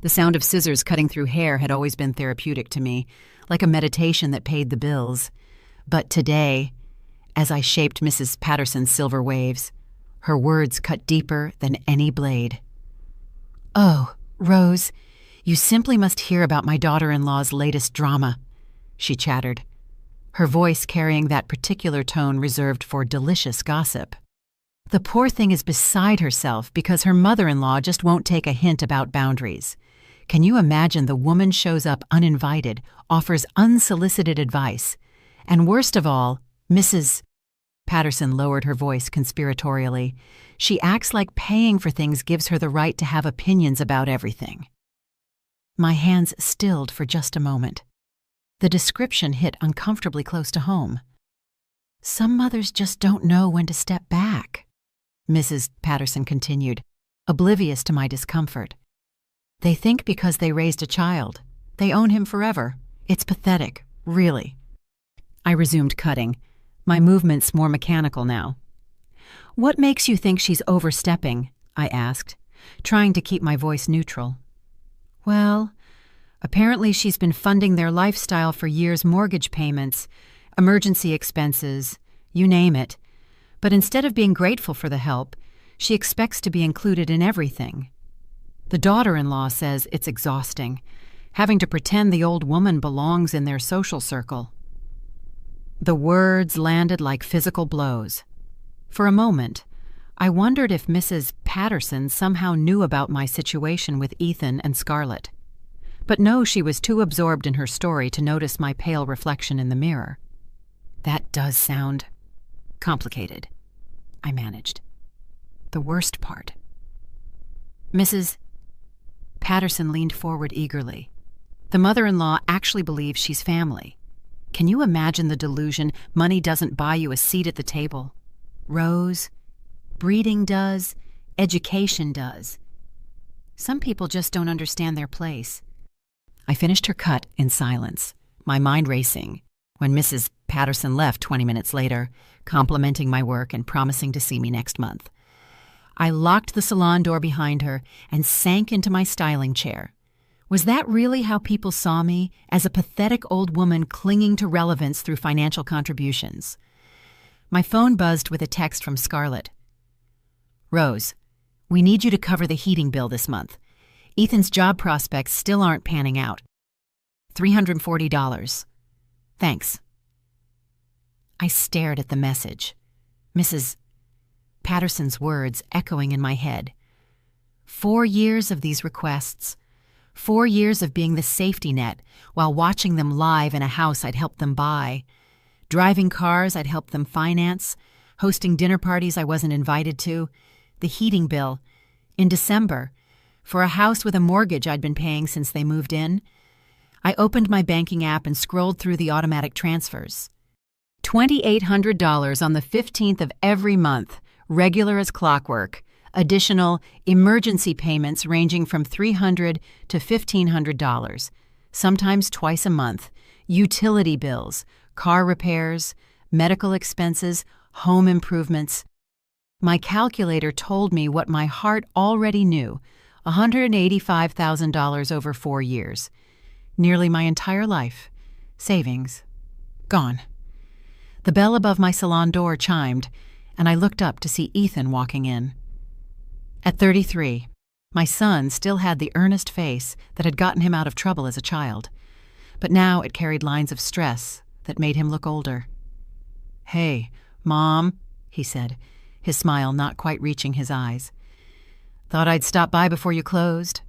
The sound of scissors cutting through hair had always been therapeutic to me, like a meditation that paid the bills. But today, as I shaped Mrs. Patterson's silver waves, her words cut deeper than any blade. "Oh, Rose, you simply must hear about my daughter-in-law's latest drama," she chattered, her voice carrying that particular tone reserved for delicious gossip. "The poor thing is beside herself because her mother-in-law just won't take a hint about boundaries. Can you imagine the woman shows up uninvited, offers unsolicited advice, and worst of all, Mrs. Patterson lowered her voice conspiratorially. She acts like paying for things gives her the right to have opinions about everything." My hands stilled for just a moment. The description hit uncomfortably close to home. "Some mothers just don't know when to step back," Mrs. Patterson continued, oblivious to my discomfort. "They think because they raised a child, they own him forever. It's pathetic, really." I resumed cutting, my movements more mechanical now. "What makes you think she's overstepping?" I asked, trying to keep my voice neutral. "Well, apparently she's been funding their lifestyle for years' mortgage payments, emergency expenses, you name it. But instead of being grateful for the help, she expects to be included in everything. The daughter-in-law says it's exhausting, having to pretend the old woman belongs in their social circle." The words landed like physical blows. For a moment, I wondered if Mrs. Patterson somehow knew about my situation with Ethan and Scarlett. But no, she was too absorbed in her story to notice my pale reflection in the mirror. "That does sound complicated," I managed. "The worst part." Mrs. Patterson leaned forward eagerly. "The mother-in-law actually believes she's family. Can you imagine the delusion money doesn't buy you a seat at the table? Rose, breeding does, education does. Some people just don't understand their place." I finished her cut in silence, my mind racing, when Mrs. Patterson left 20 minutes later, complimenting my work and promising to see me next month. I locked the salon door behind her and sank into my styling chair. Was that really how people saw me, as a pathetic old woman clinging to relevance through financial contributions? My phone buzzed with a text from Scarlett. "Rose, we need you to cover the heating bill this month. Ethan's job prospects still aren't panning out. $340. Thanks." I stared at the message, Mrs. Patterson's words echoing in my head. 4 years of these requests. 4 years of being the safety net while watching them live in a house I'd helped them buy, driving cars I'd helped them finance, hosting dinner parties I wasn't invited to, the heating bill, in December, for a house with a mortgage I'd been paying since they moved in. I opened my banking app and scrolled through the automatic transfers. $2,800 on the 15th of every month, regular as clockwork. Additional emergency payments ranging from $300 to $1,500, sometimes twice a month, utility bills, car repairs, medical expenses, home improvements. My calculator told me what my heart already knew, $185,000 over 4 years. Nearly my entire life. Savings. Gone. The bell above my salon door chimed, and I looked up to see Ethan walking in. At 33, my son still had the earnest face that had gotten him out of trouble as a child, but now it carried lines of stress that made him look older. "Hey, Mom," he said, his smile not quite reaching his eyes. "Thought I'd stop by before you closed."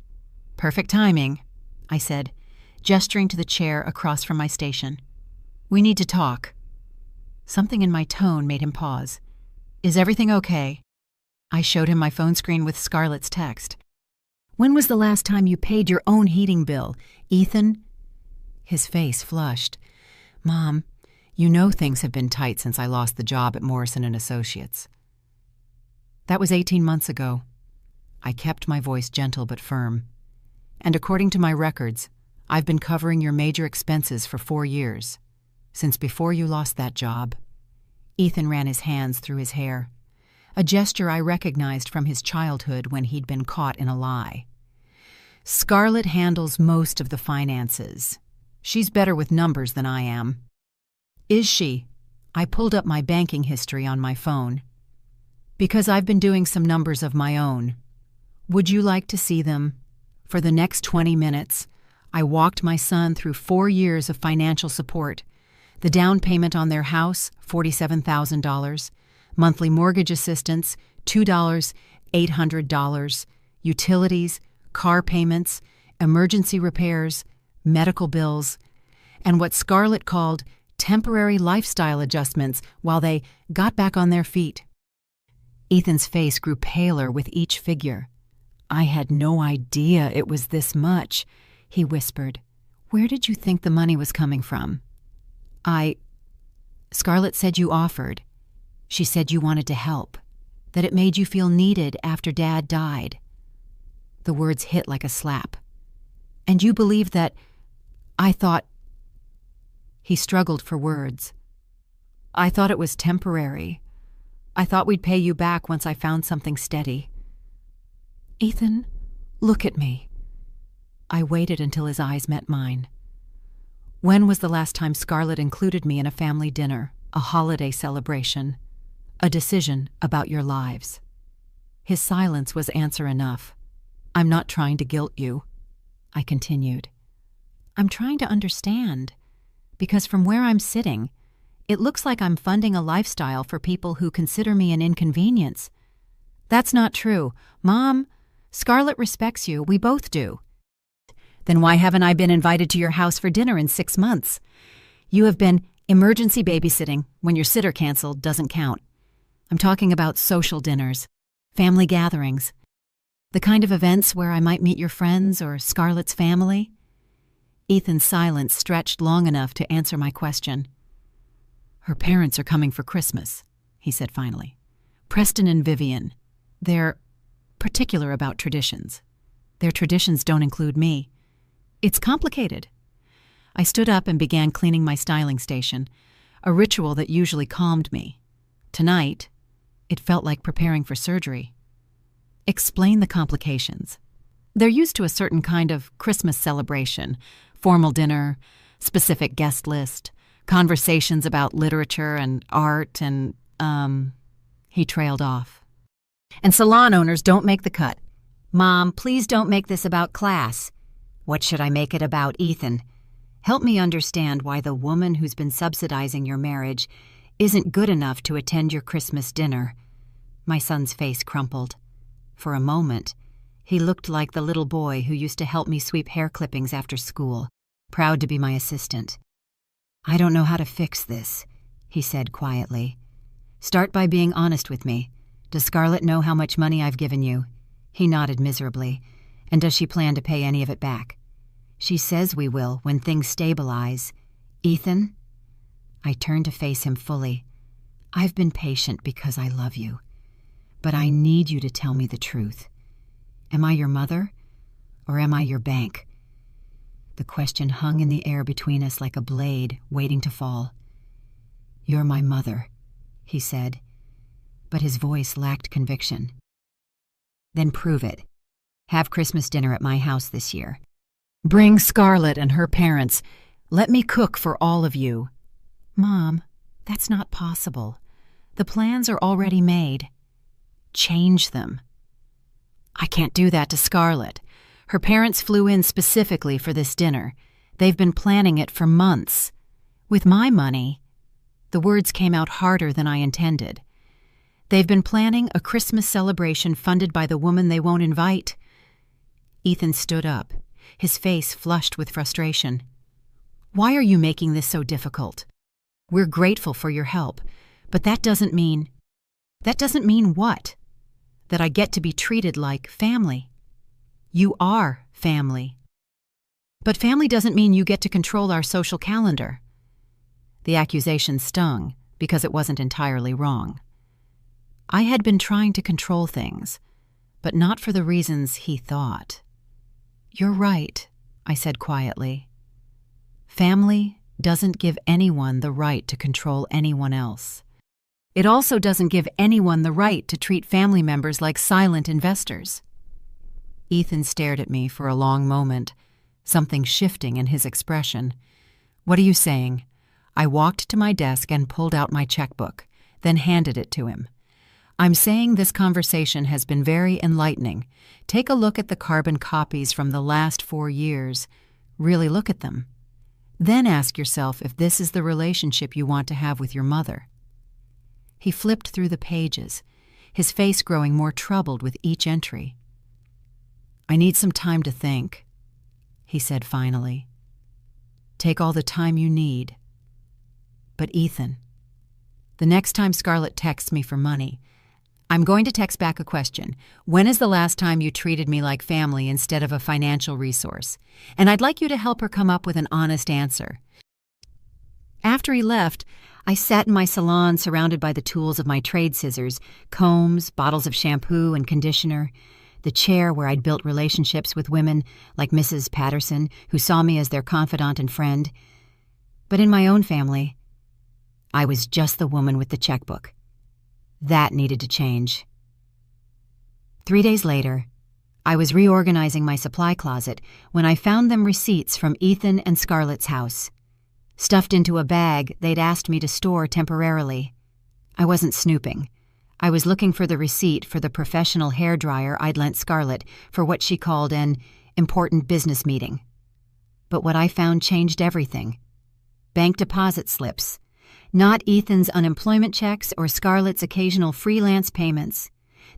"Perfect timing," I said, gesturing to the chair across from my station. "We need to talk." Something in my tone made him pause. "Is everything okay?" I showed him my phone screen with Scarlett's text. "When was the last time you paid your own heating bill, Ethan?" His face flushed. "Mom, you know things have been tight since I lost the job at Morrison & Associates." "That was 18 months ago." I kept my voice gentle but firm. "And according to my records, I've been covering your major expenses for 4 years, since before you lost that job." Ethan ran his hands through his hair, a gesture I recognized from his childhood when he'd been caught in a lie. Scarlett handles most of the finances. She's better with numbers than I am. Is she? I pulled up my banking history on my phone. Because I've been doing some numbers of my own. Would you like to see them? For the next 20 minutes, I walked my son through 4 years of financial support. The down payment on their house, $47,000. Monthly mortgage assistance, $2, $800. Utilities, car payments, emergency repairs, medical bills, and what Scarlett called temporary lifestyle adjustments while they got back on their feet. Ethan's face grew paler with each figure. I had no idea it was this much, he whispered. Where did you think the money was coming from? Scarlett said you offered. She said you wanted to help, that it made you feel needed after Dad died. The words hit like a slap. And you believed that I thought... He struggled for words. I thought it was temporary. I thought we'd pay you back once I found something steady. Ethan, look at me. I waited until his eyes met mine. When was the last time Scarlett included me in a family dinner, a holiday celebration, a decision about your lives? His silence was answer enough. I'm not trying to guilt you, I continued. I'm trying to understand, because from where I'm sitting, it looks like I'm funding a lifestyle for people who consider me an inconvenience. That's not true. Mom, Scarlett respects you. We both do. Then why haven't I been invited to your house for dinner in 6 months? You have been emergency babysitting when your sitter canceled doesn't count. I'm talking about social dinners, family gatherings, the kind of events where I might meet your friends or Scarlett's family. Ethan's silence stretched long enough to answer my question. Her parents are coming for Christmas, he said finally. Preston and Vivian. They're particular about traditions. Their traditions don't include me. It's complicated. I stood up and began cleaning my styling station, a ritual that usually calmed me. Tonight, it felt like preparing for surgery. Explain the complications. They're used to a certain kind of Christmas celebration, formal dinner, specific guest list, conversations about literature and art and, he trailed off. And salon owners don't make the cut. Mom, please don't make this about class. What should I make it about, Ethan? Help me understand why the woman who's been subsidizing your marriage isn't good enough to attend your Christmas dinner. My son's face crumpled. For a moment, he looked like the little boy who used to help me sweep hair clippings after school, proud to be my assistant. I don't know how to fix this, he said quietly. Start by being honest with me. Does Scarlett know how much money I've given you? He nodded miserably. And does she plan to pay any of it back? She says we will when things stabilize. Ethan? I turned to face him fully. I've been patient because I love you. But I need you to tell me the truth. Am I your mother? Or am I your bank? The question hung in the air between us like a blade waiting to fall. You're my mother, he said, but his voice lacked conviction. Then prove it. Have Christmas dinner at my house this year. Bring Scarlett and her parents. Let me cook for all of you. Mom, that's not possible. The plans are already made. Change them. I can't do that to Scarlett. Her parents flew in specifically for this dinner. They've been planning it for months. With my money, the words came out harder than I intended. They've been planning a Christmas celebration funded by the woman they won't invite. Ethan stood up, his face flushed with frustration. Why are you making this so difficult? We're grateful for your help, but that doesn't mean... That doesn't mean what? That I get to be treated like family. You are family. But family doesn't mean you get to control our social calendar. The accusation stung because it wasn't entirely wrong. I had been trying to control things, but not for the reasons he thought. You're right, I said quietly. Family doesn't give anyone the right to control anyone else. It also doesn't give anyone the right to treat family members like silent investors. Ethan stared at me for a long moment, something shifting in his expression. "What are you saying?" I walked to my desk and pulled out my checkbook, then handed it to him. "I'm saying this conversation has been very enlightening. Take a look at the carbon copies from the last 4 years. Really look at them. Then ask yourself if this is the relationship you want to have with your mother." He flipped through the pages, his face growing more troubled with each entry. "I need some time to think," he said finally. "Take all the time you need. But Ethan, the next time Scarlett texts me for money, I'm going to text back a question. When is the last time you treated me like family instead of a financial resource? And I'd like you to help her come up with an honest answer." After he left, I sat in my salon surrounded by the tools of my trade scissors, combs, bottles of shampoo and conditioner, the chair where I'd built relationships with women like Mrs. Patterson, who saw me as their confidant and friend. But in my own family, I was just the woman with the checkbook. That needed to change. 3 days later, I was reorganizing my supply closet when I found them receipts from Ethan and Scarlett's house, stuffed into a bag they'd asked me to store temporarily. I wasn't snooping. I was looking for the receipt for the professional hairdryer I'd lent Scarlett for what she called an important business meeting. But what I found changed everything. Bank deposit slips. Not Ethan's unemployment checks or Scarlett's occasional freelance payments.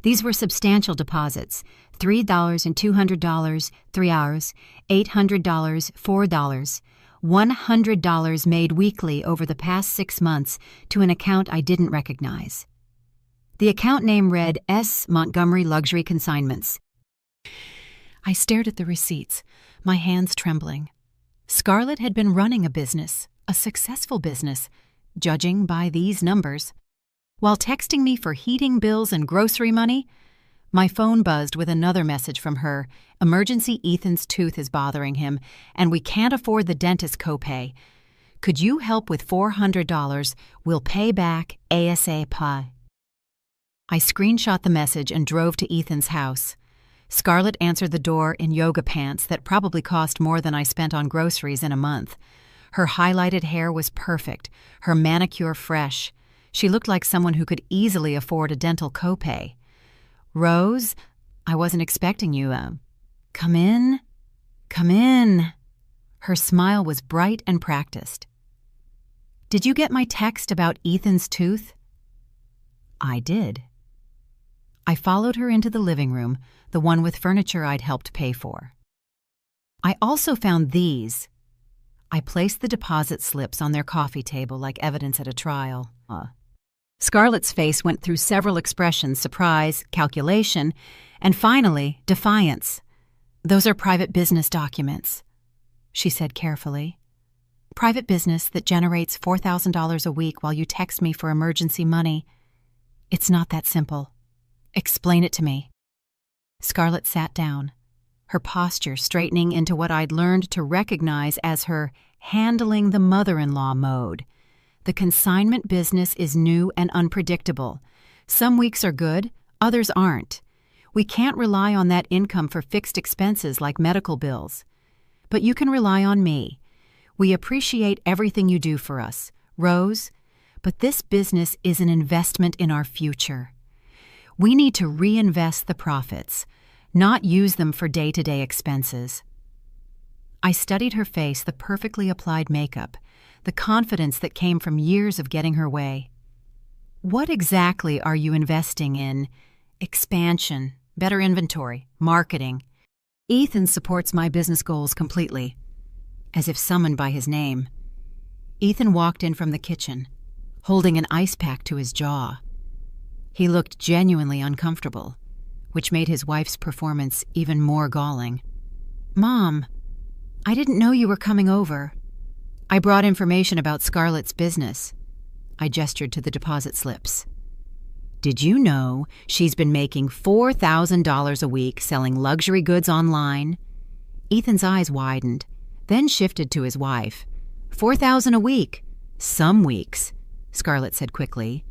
These were substantial deposits: $3 and $200, 3 hours, $800, $4, $100 made weekly over the past 6 months to an account I didn't recognize. The account name read S. Montgomery Luxury Consignments. I stared at the receipts, my hands trembling. Scarlett had been running a business, a successful business, judging by these numbers. While texting me for heating bills and grocery money, my phone buzzed with another message from her. "Emergency, Ethan's tooth is bothering him, and we can't afford the dentist copay. Could you help with $400? We'll pay back ASAP." I screenshot the message and drove to Ethan's house. Scarlett answered the door in yoga pants that probably cost more than I spent on groceries in a month. Her highlighted hair was perfect, her manicure fresh. She looked like someone who could easily afford a dental copay. "Rose, I wasn't expecting you. Come in? Come in." Her smile was bright and practiced. "Did you get my text about Ethan's tooth?" I did. I followed her into the living room, the one with furniture I'd helped pay for. I also found these. I placed the deposit slips on their coffee table like evidence at a trial. Scarlett's face went through several expressions: surprise, calculation, and finally, defiance. "Those are private business documents," she said carefully. "Private business that generates $4,000 a week while you text me for emergency money. It's not that simple. Explain it to me." Scarlett sat down, her posture straightening into what I'd learned to recognize as her handling the mother-in-law mode. The consignment business is new and unpredictable. Some weeks are good, others aren't. We can't rely on that income for fixed expenses like medical bills. But you can rely on me. We appreciate everything you do for us, Rose, but this business is an investment in our future. We need to reinvest the profits, not use them for day-to-day expenses. I studied her face, the perfectly applied makeup, the confidence that came from years of getting her way. "What exactly are you investing in?" "Expansion, better inventory, marketing." "Ethan supports my business goals completely." As if summoned by his name, Ethan walked in from the kitchen, holding an ice pack to his jaw. He looked genuinely uncomfortable, which made his wife's performance even more galling. "Mom, I didn't know you were coming over. I brought information about Scarlett's business." I gestured to the deposit slips. "Did you know she's been making $4,000 a week selling luxury goods online?" Ethan's eyes widened, then shifted to his wife. $4,000 a week. Some weeks," Scarlett said quickly.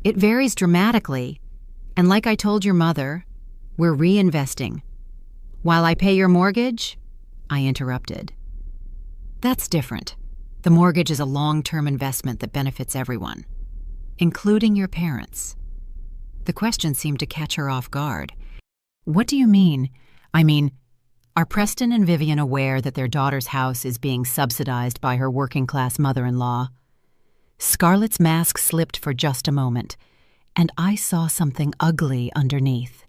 "It varies dramatically. And like I told your mother, we're reinvesting. While I pay your mortgage? I interrupted. That's different. The mortgage is a long-term investment that benefits everyone, including your parents. The question seemed to catch her off guard. What do you mean? I mean, are Preston and Vivian aware that their daughter's house is being subsidized by her working-class mother-in-law? Scarlett's mask slipped for just a moment, and I saw something ugly underneath.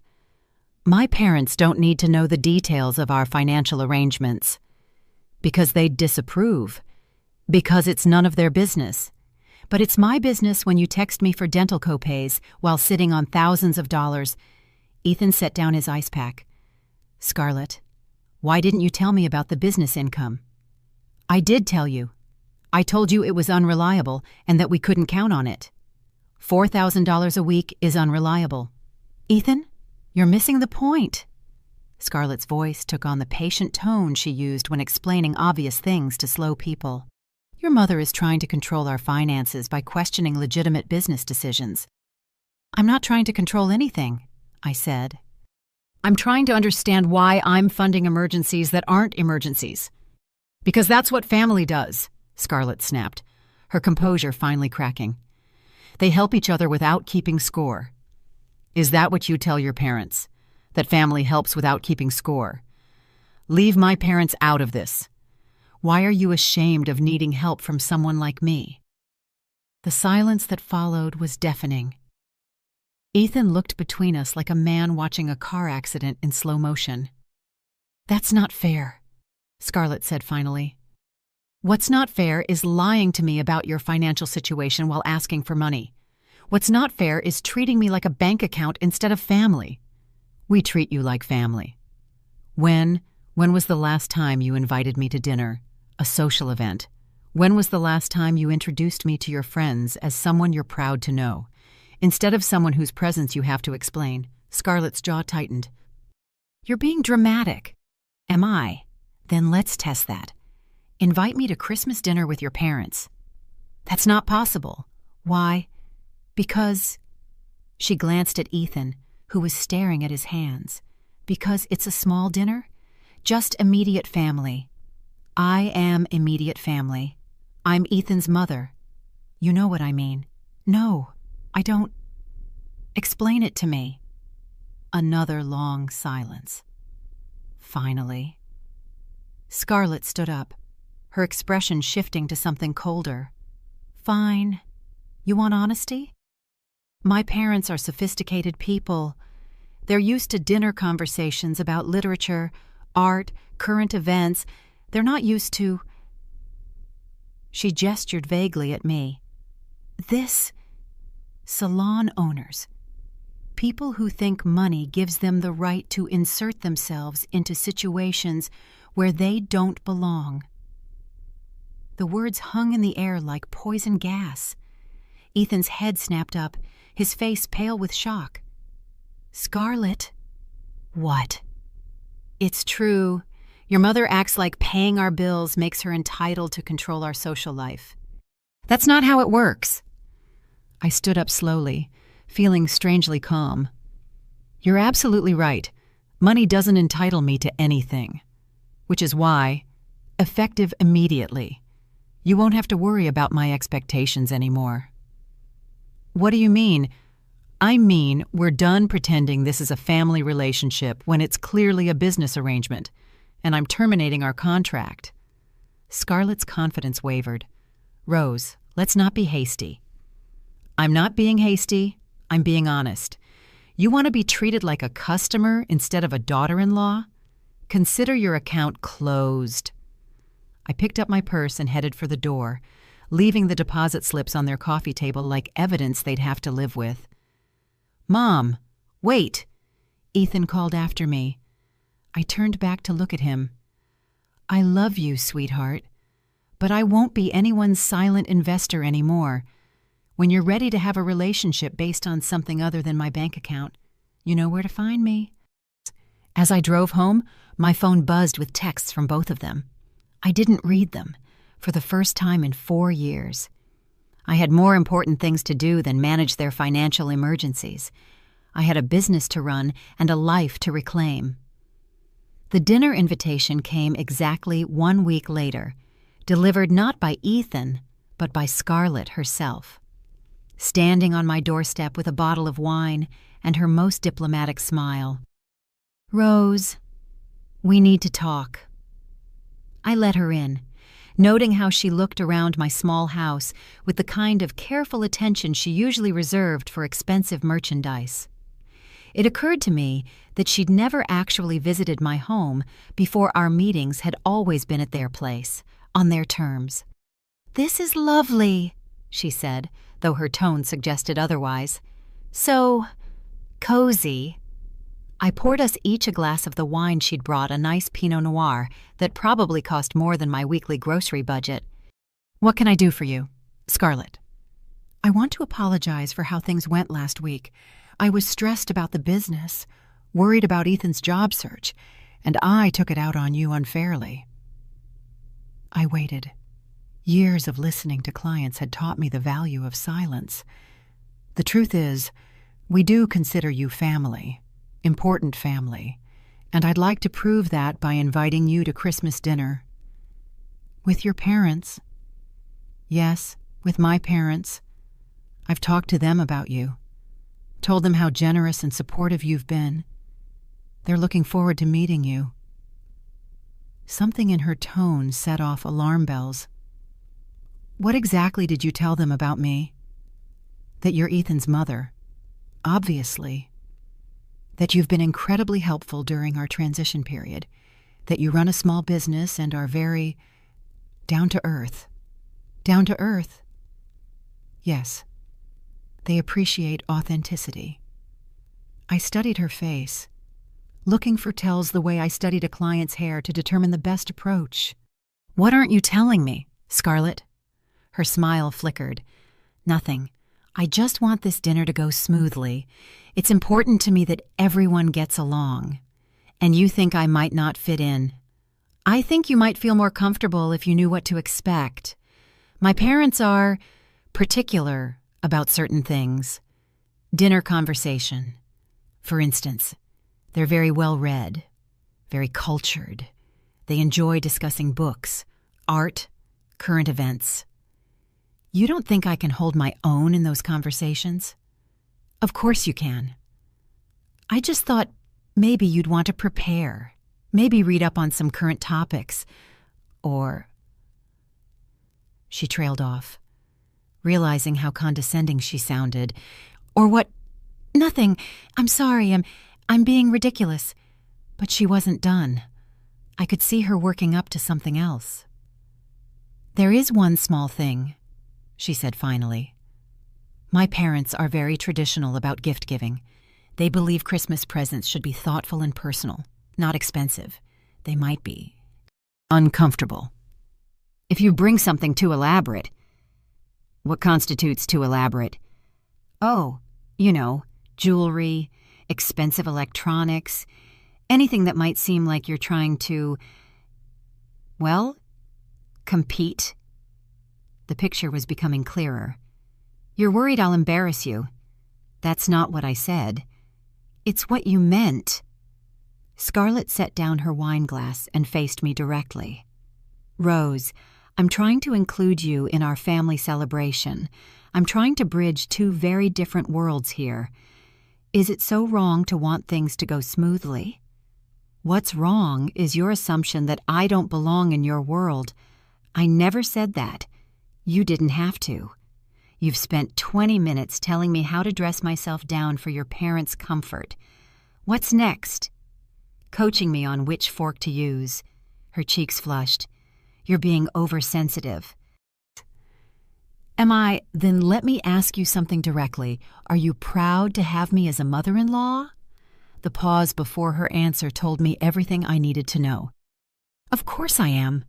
My parents don't need to know the details of our financial arrangements. Because they'd disapprove. Because it's none of their business. But it's my business when you text me for dental copays while sitting on thousands of dollars. Ethan set down his ice pack. Scarlett, why didn't you tell me about the business income? I did tell you. I told you it was unreliable and that we couldn't count on it. $4,000 a week is unreliable. Ethan, you're missing the point. Scarlett's voice took on the patient tone she used when explaining obvious things to slow people. Your mother is trying to control our finances by questioning legitimate business decisions. I'm not trying to control anything, I said. I'm trying to understand why I'm funding emergencies that aren't emergencies. Because that's what family does, Scarlett snapped, her composure finally cracking. They help each other without keeping score. Is that what you tell your parents? That family helps without keeping score? Leave my parents out of this. Why are you ashamed of needing help from someone like me? The silence that followed was deafening. Ethan looked between us like a man watching a car accident in slow motion. That's not fair, Scarlett said finally. What's not fair is lying to me about your financial situation while asking for money. What's not fair is treating me like a bank account instead of family. We treat you like family. When was the last time you invited me to dinner, a social event? When was the last time you introduced me to your friends as someone you're proud to know, instead of someone whose presence you have to explain? Scarlett's jaw tightened. You're being dramatic. Am I? Then let's test that. Invite me to Christmas dinner with your parents. That's not possible. Why? Because... She glanced at Ethan, who was staring at his hands. Because it's a small dinner? Just immediate family. I am immediate family. I'm Ethan's mother. You know what I mean. No, I don't. Explain it to me. Another long silence. Finally. Scarlett stood up, her expression shifting to something colder. Fine. You want honesty? My parents are sophisticated people. They're used to dinner conversations about literature, art, current events. They're not used to... She gestured vaguely at me. This... Salon owners. People who think money gives them the right to insert themselves into situations where they don't belong. The words hung in the air like poison gas. Ethan's head snapped up, his face pale with shock. Scarlett. What? It's true. Your mother acts like paying our bills makes her entitled to control our social life. That's not how it works. I stood up slowly, feeling strangely calm. You're absolutely right. Money doesn't entitle me to anything. Which is why, effective immediately, you won't have to worry about my expectations anymore. What do you mean? I mean, we're done pretending this is a family relationship when it's clearly a business arrangement, and I'm terminating our contract. Scarlett's confidence wavered. Rose, let's not be hasty. I'm not being hasty. I'm being honest. You want to be treated like a customer instead of a daughter-in-law? Consider your account closed. I picked up my purse and headed for the door, leaving the deposit slips on their coffee table like evidence they'd have to live with. Mom, wait! Ethan called after me. I turned back to look at him. I love you, sweetheart, but I won't be anyone's silent investor anymore. When you're ready to have a relationship based on something other than my bank account, you know where to find me. As I drove home, my phone buzzed with texts from both of them. I didn't read them, for the first time in 4 years. I had more important things to do than manage their financial emergencies. I had a business to run and a life to reclaim. The dinner invitation came exactly 1 week later, delivered not by Ethan, but by Scarlett herself. Standing on my doorstep with a bottle of wine and her most diplomatic smile. "Rose, we need to talk." I let her in, noting how she looked around my small house with the kind of careful attention she usually reserved for expensive merchandise. It occurred to me that she'd never actually visited my home before our meetings had always been at their place, on their terms. "This is lovely," she said, though her tone suggested otherwise. "So cozy." I poured us each a glass of the wine she'd brought, a nice Pinot Noir that probably cost more than my weekly grocery budget. "What can I do for you?" "Scarlett, I want to apologize for how things went last week. I was stressed about the business, worried about Ethan's job search, and I took it out on you unfairly." I waited. Years of listening to clients had taught me the value of silence. "The truth is, we do consider you family, important family, and I'd like to prove that by inviting you to Christmas dinner." "With your parents?" "Yes, with my parents. I've talked to them about you, told them how generous and supportive you've been. They're looking forward to meeting you." Something in her tone set off alarm bells. "What exactly did you tell them about me?" "That you're Ethan's mother, obviously. That you've been incredibly helpful during our transition period. That you run a small business and are very down to earth." "Down to earth?" "Yes. They appreciate authenticity." I studied her face, looking for tells the way I studied a client's hair to determine the best approach. "What aren't you telling me, Scarlett?" Her smile flickered. "Nothing. I just want this dinner to go smoothly. It's important to me that everyone gets along. And you think I might not fit in. I think you might feel more comfortable if you knew what to expect. My parents are particular about certain things. Dinner conversation, for instance. They're very well-read, very cultured. They enjoy discussing books, art, current events. You don't think I can hold my own in those conversations?" "Of course you can. I just thought maybe you'd want to prepare, maybe read up on some current topics, or—" She trailed off, realizing how condescending she sounded. "Or what—" "Nothing. I'm sorry. I'm being ridiculous." But she wasn't done. I could see her working up to something else. "There is one small thing," she said finally. "My parents are very traditional about gift-giving. They believe Christmas presents should be thoughtful and personal, not expensive. They might be uncomfortable if you bring something too elaborate." "What constitutes too elaborate?" "Oh, you know, jewelry, expensive electronics, anything that might seem like you're trying to, well, compete." The picture was becoming clearer. "You're worried I'll embarrass you." "That's not what I said." "It's what you meant." Scarlett set down her wine glass and faced me directly. "Rose, I'm trying to include you in our family celebration. I'm trying to bridge two very different worlds here. Is it so wrong to want things to go smoothly? What's wrong is your assumption that I don't belong in your world. I never said that. You didn't have to. You've spent 20 minutes telling me how to dress myself down for your parents' comfort. What's next? Coaching me on which fork to use." Her cheeks flushed. "You're being oversensitive." "Am I? Then let me ask you something directly. Are you proud to have me as a mother-in-law?" The pause before her answer told me everything I needed to know. "Of course I am."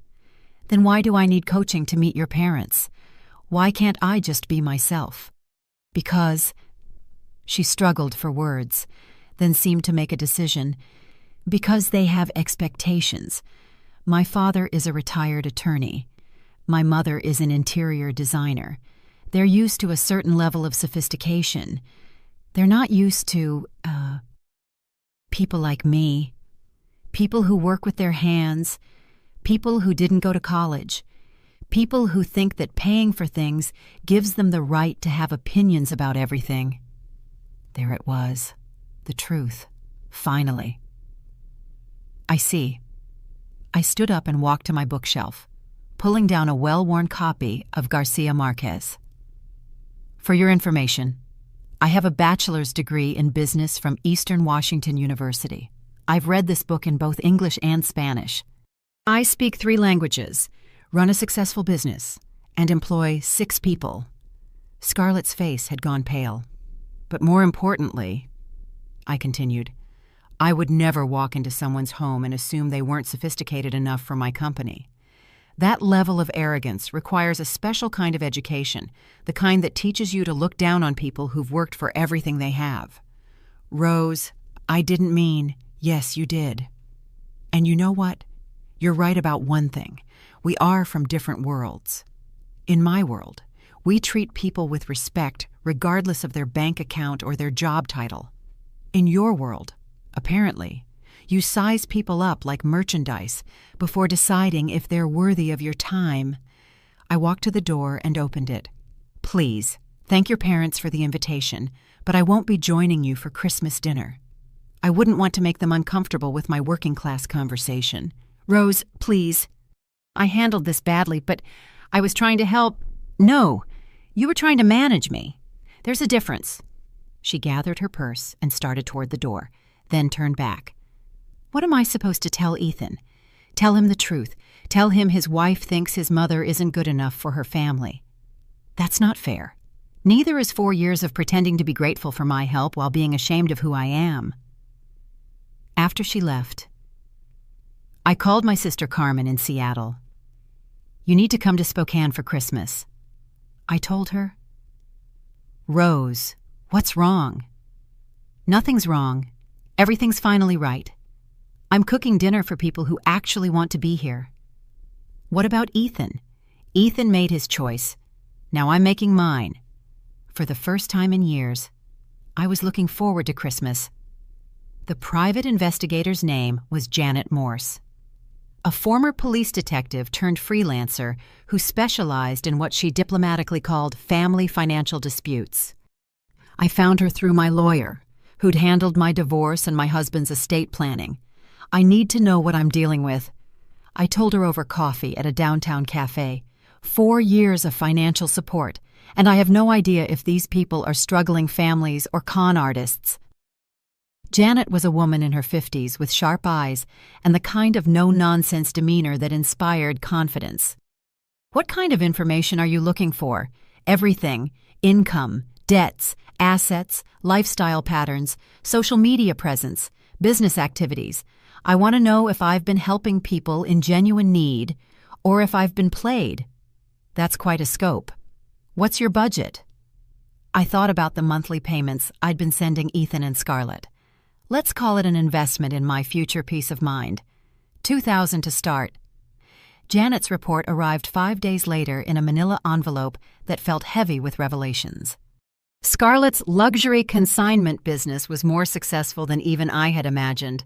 "Then why do I need coaching to meet your parents? Why can't I just be myself?" "Because—" She struggled for words, then seemed to make a decision. "Because they have expectations. My father is a retired attorney. My mother is an interior designer. They're used to a certain level of sophistication. They're not used to, people like me. People who work with their hands, people who didn't go to college, people who think that paying for things gives them the right to have opinions about everything. There it was, the truth, finally. I see. I stood up and walked to my bookshelf, pulling down a well-worn copy of Garcia Marquez. For your information, I have a bachelor's degree in business from Eastern Washington University. I've read this book in both English and Spanish. I speak 3 languages, run a successful business, and employ 6 people. Scarlett's face had gone pale. But more importantly, I continued, I would never walk into someone's home and assume they weren't sophisticated enough for my company. That level of arrogance requires a special kind of education, the kind that teaches you to look down on people who've worked for everything they have. Rose, I didn't mean, yes, you did. And you know what? You're right about one thing. We are from different worlds. In my world, we treat people with respect regardless of their bank account or their job title. In your world, apparently, you size people up like merchandise before deciding if they're worthy of your time. I walked to the door and opened it. Please, thank your parents for the invitation, but I won't be joining you for Christmas dinner. I wouldn't want to make them uncomfortable with my working class conversation. Rose, please. I handled this badly, but I was trying to help. No, you were trying to manage me. There's a difference. She gathered her purse and started toward the door, then turned back. What am I supposed to tell Ethan? Tell him the truth. Tell him his wife thinks his mother isn't good enough for her family. That's not fair. Neither is 4 years of pretending to be grateful for my help while being ashamed of who I am. After she left, I called my sister Carmen in Seattle. You need to come to Spokane for Christmas. I told her. Rose, what's wrong? Nothing's wrong. Everything's finally right. I'm cooking dinner for people who actually want to be here. What about Ethan? Ethan made his choice. Now I'm making mine. For the first time in years, I was looking forward to Christmas. The private investigator's name was Janet Morse, a former police detective turned freelancer who specialized in what she diplomatically called family financial disputes. I found her through my lawyer, who'd handled my divorce and my husband's estate planning. I need to know what I'm dealing with. I told her over coffee at a downtown cafe. 4 years of financial support, and I have no idea if these people are struggling families or con artists. Janet was a woman in her 50s with sharp eyes and the kind of no-nonsense demeanor that inspired confidence. What kind of information are you looking for? Everything. Income, debts, assets, lifestyle patterns, social media presence, business activities. I want to know if I've been helping people in genuine need or if I've been played. That's quite a scope. What's your budget? I thought about the monthly payments I'd been sending Ethan and Scarlett. Let's call it an investment in my future peace of mind. $2,000 to start. Janet's report arrived 5 days later in a manila envelope that felt heavy with revelations. Scarlett's luxury consignment business was more successful than even I had imagined.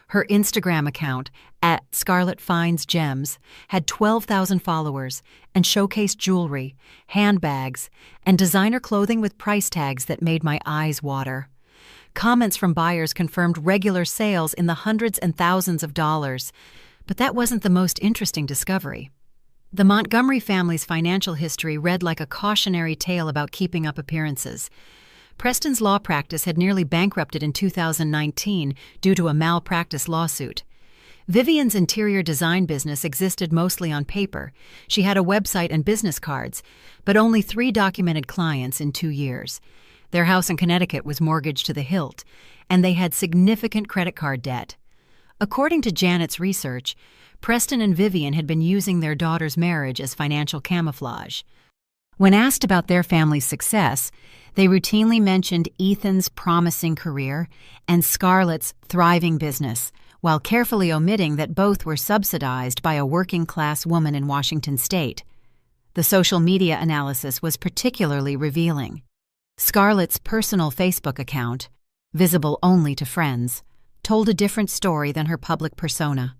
Her Instagram account, @ScarlettFindsGems, had 12,000 followers and showcased jewelry, handbags, and designer clothing with price tags that made my eyes water. Comments from buyers confirmed regular sales in the hundreds and thousands of dollars. But that wasn't the most interesting discovery. The Montgomery family's financial history read like a cautionary tale about keeping up appearances. Preston's law practice had nearly bankrupted in 2019 due to a malpractice lawsuit. Vivian's interior design business existed mostly on paper. She had a website and business cards, but only 3 documented clients in 2 years. Their house in Connecticut was mortgaged to the hilt, and they had significant credit card debt. According to Janet's research, Preston and Vivian had been using their daughter's marriage as financial camouflage. When asked about their family's success, they routinely mentioned Ethan's promising career and Scarlett's thriving business, while carefully omitting that both were subsidized by a working-class woman in Washington state. The social media analysis was particularly revealing. Scarlett's personal Facebook account, visible only to friends, told a different story than her public persona.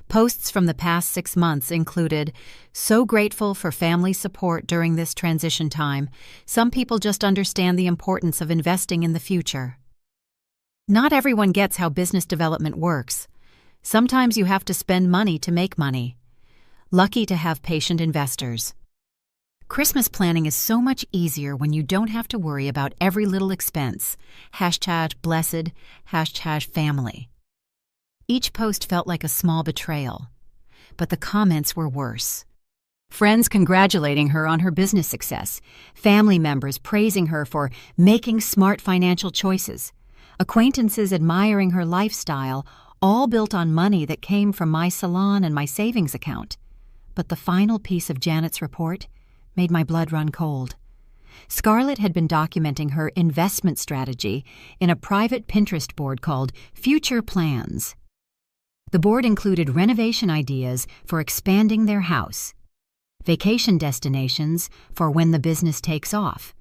Posts from the past 6 months included, "So grateful for family support during this transition time. Some people just understand the importance of investing in the future." Not everyone gets how business development works. Sometimes you have to spend money to make money. Lucky to have patient investors. Christmas planning is so much easier when you don't have to worry about every little expense. #blessed, #family. Each post felt like a small betrayal, but the comments were worse. Friends congratulating her on her business success, family members praising her for making smart financial choices, acquaintances admiring her lifestyle, all built on money that came from my salon and my savings account. But the final piece of Janet's report made my blood run cold. Scarlett had been documenting her investment strategy in a private Pinterest board called Future Plans. The board included renovation ideas for expanding their house, vacation destinations for when the business takes off,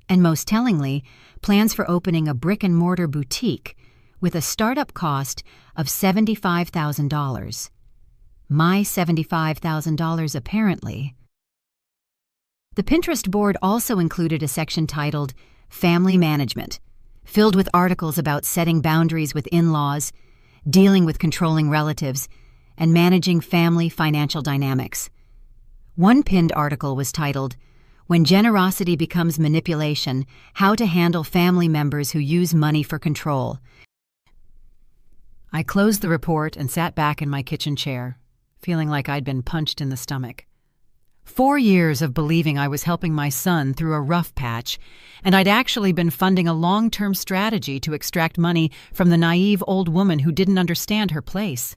and most tellingly, plans for opening a brick-and-mortar boutique with a startup cost of $75,000. My $75,000 apparently. The Pinterest board also included a section titled Family Management, filled with articles about setting boundaries with in-laws, dealing with controlling relatives, and managing family financial dynamics. One pinned article was titled, "When Generosity Becomes Manipulation, How to Handle Family Members Who Use Money for Control." I closed the report and sat back in my kitchen chair, feeling like I'd been punched in the stomach. 4 years of believing I was helping my son through a rough patch, and I'd actually been funding a long-term strategy to extract money from the naive old woman who didn't understand her place.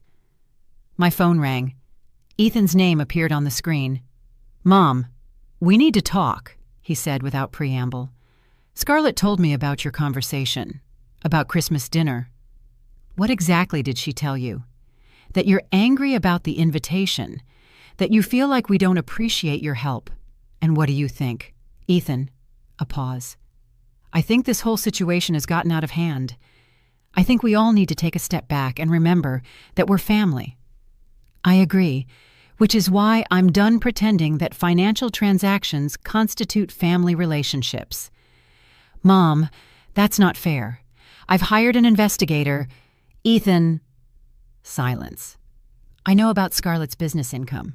My phone rang. Ethan's name appeared on the screen. "Mom, we need to talk," he said without preamble. "Scarlett told me about your conversation, about Christmas dinner." "What exactly did she tell you?" "That you're angry about the invitation, that you feel like we don't appreciate your help. And what do you think?" "Ethan," a pause. "I think this whole situation has gotten out of hand. I think we all need to take a step back and remember that we're family." "I agree, which is why I'm done pretending that financial transactions constitute family relationships." "Mom, that's not fair. I've hired an investigator." "Ethan." Silence. "I know about Scarlett's business income.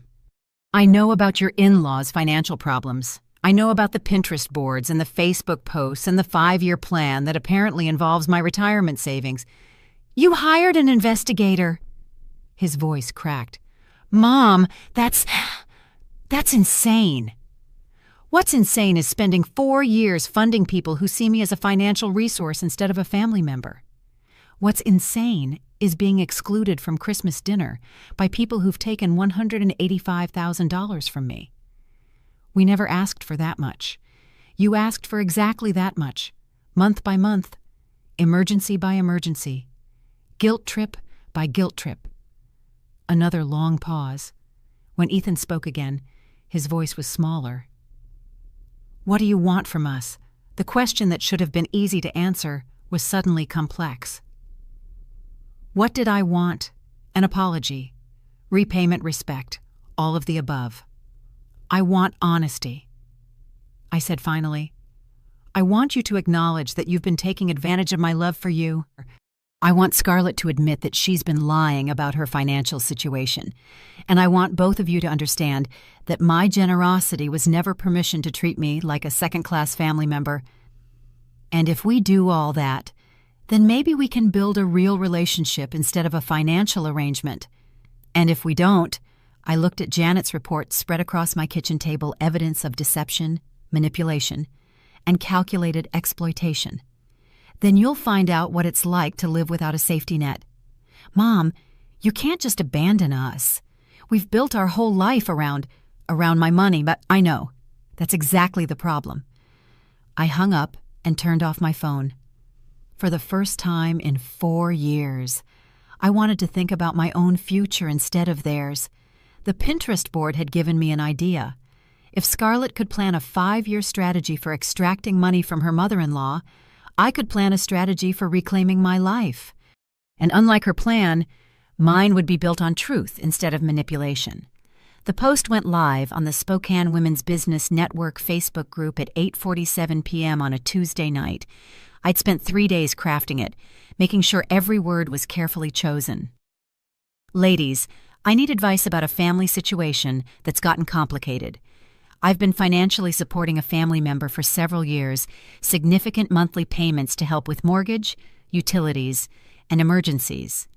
I know about your in-laws' financial problems. I know about the Pinterest boards and the Facebook posts and the 5-year plan that apparently involves my retirement savings." "You hired an investigator." His voice cracked. "Mom, that's insane." "What's insane is spending 4 years funding people who see me as a financial resource instead of a family member. What's insane is being excluded from Christmas dinner by people who've taken $185,000 from me. We never asked for that much. You asked for exactly that much, month by month, emergency by emergency, guilt trip by guilt trip." Another long pause. When Ethan spoke again, his voice was smaller. "What do you want from us?" The question that should have been easy to answer was suddenly complex. What did I want? An apology, repayment, respect, all of the above. "I want honesty." I said finally, "I want you to acknowledge that you've been taking advantage of my love for you. I want Scarlett to admit that she's been lying about her financial situation. And I want both of you to understand that my generosity was never permission to treat me like a second-class family member. And if we do all that, then maybe we can build a real relationship instead of a financial arrangement. And if we don't," I looked at Janet's report spread across my kitchen table, evidence of deception, manipulation, and calculated exploitation, "then you'll find out what it's like to live without a safety net. Mom, you can't just abandon us. We've built our whole life around my money." "But I know. That's exactly the problem." I hung up and turned off my phone. For the first time in 4 years, I wanted to think about my own future instead of theirs. The Pinterest board had given me an idea. If Scarlett could plan a 5-year strategy for extracting money from her mother-in-law, I could plan a strategy for reclaiming my life. And unlike her plan, mine would be built on truth instead of manipulation. The post went live on the Spokane Women's Business Network Facebook group at 8:47 p.m. on a Tuesday night. I'd spent 3 days crafting it, making sure every word was carefully chosen. Ladies, I need advice about a family situation that's gotten complicated. I've been financially supporting a family member for several years, significant monthly payments to help with mortgage, utilities, and emergencies.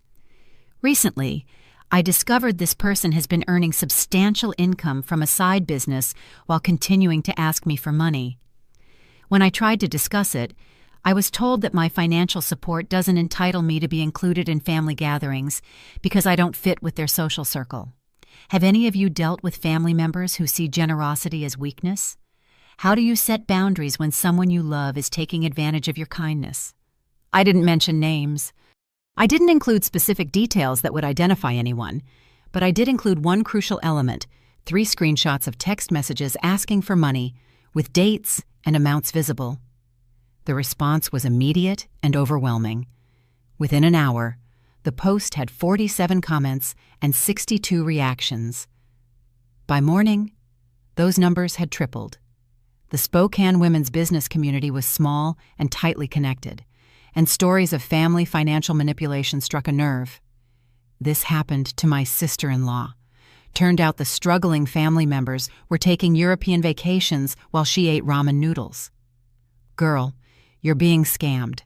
Recently, I discovered this person has been earning substantial income from a side business while continuing to ask me for money. When I tried to discuss it, I was told that my financial support doesn't entitle me to be included in family gatherings because I don't fit with their social circle. Have any of you dealt with family members who see generosity as weakness? How do you set boundaries when someone you love is taking advantage of your kindness? I didn't mention names. I didn't include specific details that would identify anyone, but I did include one crucial element: 3 screenshots of text messages asking for money, with dates and amounts visible. The response was immediate and overwhelming. Within an hour, the post had 47 comments and 62 reactions. By morning, those numbers had tripled. The Spokane women's business community was small and tightly connected, and stories of family financial manipulation struck a nerve. This happened to my sister-in-law. Turned out the struggling family members were taking European vacations while she ate ramen noodles. Girl, you're being scammed.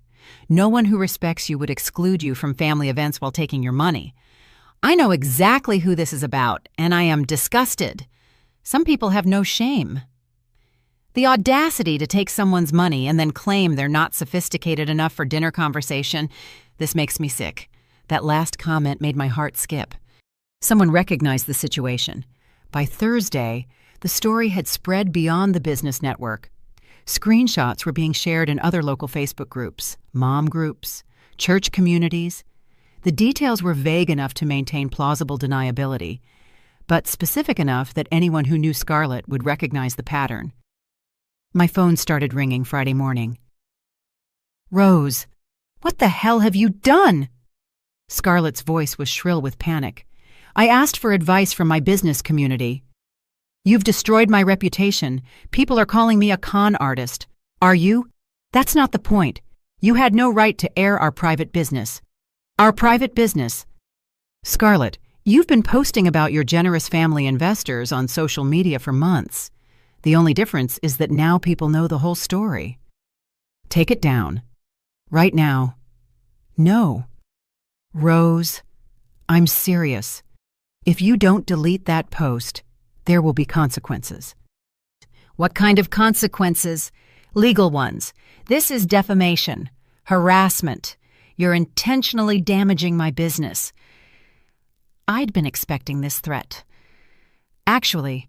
No one who respects you would exclude you from family events while taking your money. I know exactly who this is about, and I am disgusted. Some people have no shame. The audacity to take someone's money and then claim they're not sophisticated enough for dinner conversation, this makes me sick. That last comment made my heart skip. Someone recognized the situation. By Thursday, the story had spread beyond the business network. Screenshots were being shared in other local Facebook groups, mom groups, church communities. The details were vague enough to maintain plausible deniability, but specific enough that anyone who knew Scarlett would recognize the pattern. My phone started ringing Friday morning. "Rose, what the hell have you done?" Scarlett's voice was shrill with panic. "I asked for advice from my business community. You've destroyed my reputation. People are calling me a con artist. Are you? That's not the point. You had no right to air our private business. Our private business. Scarlett, you've been posting about your generous family investors on social media for months. The only difference is that now people know the whole story. Take it down. Right now. No. Rose, I'm serious. If you don't delete that post, there will be consequences." "What kind of consequences?" "Legal ones. This is defamation, harassment. You're intentionally damaging my business." I'd been expecting this threat. Actually,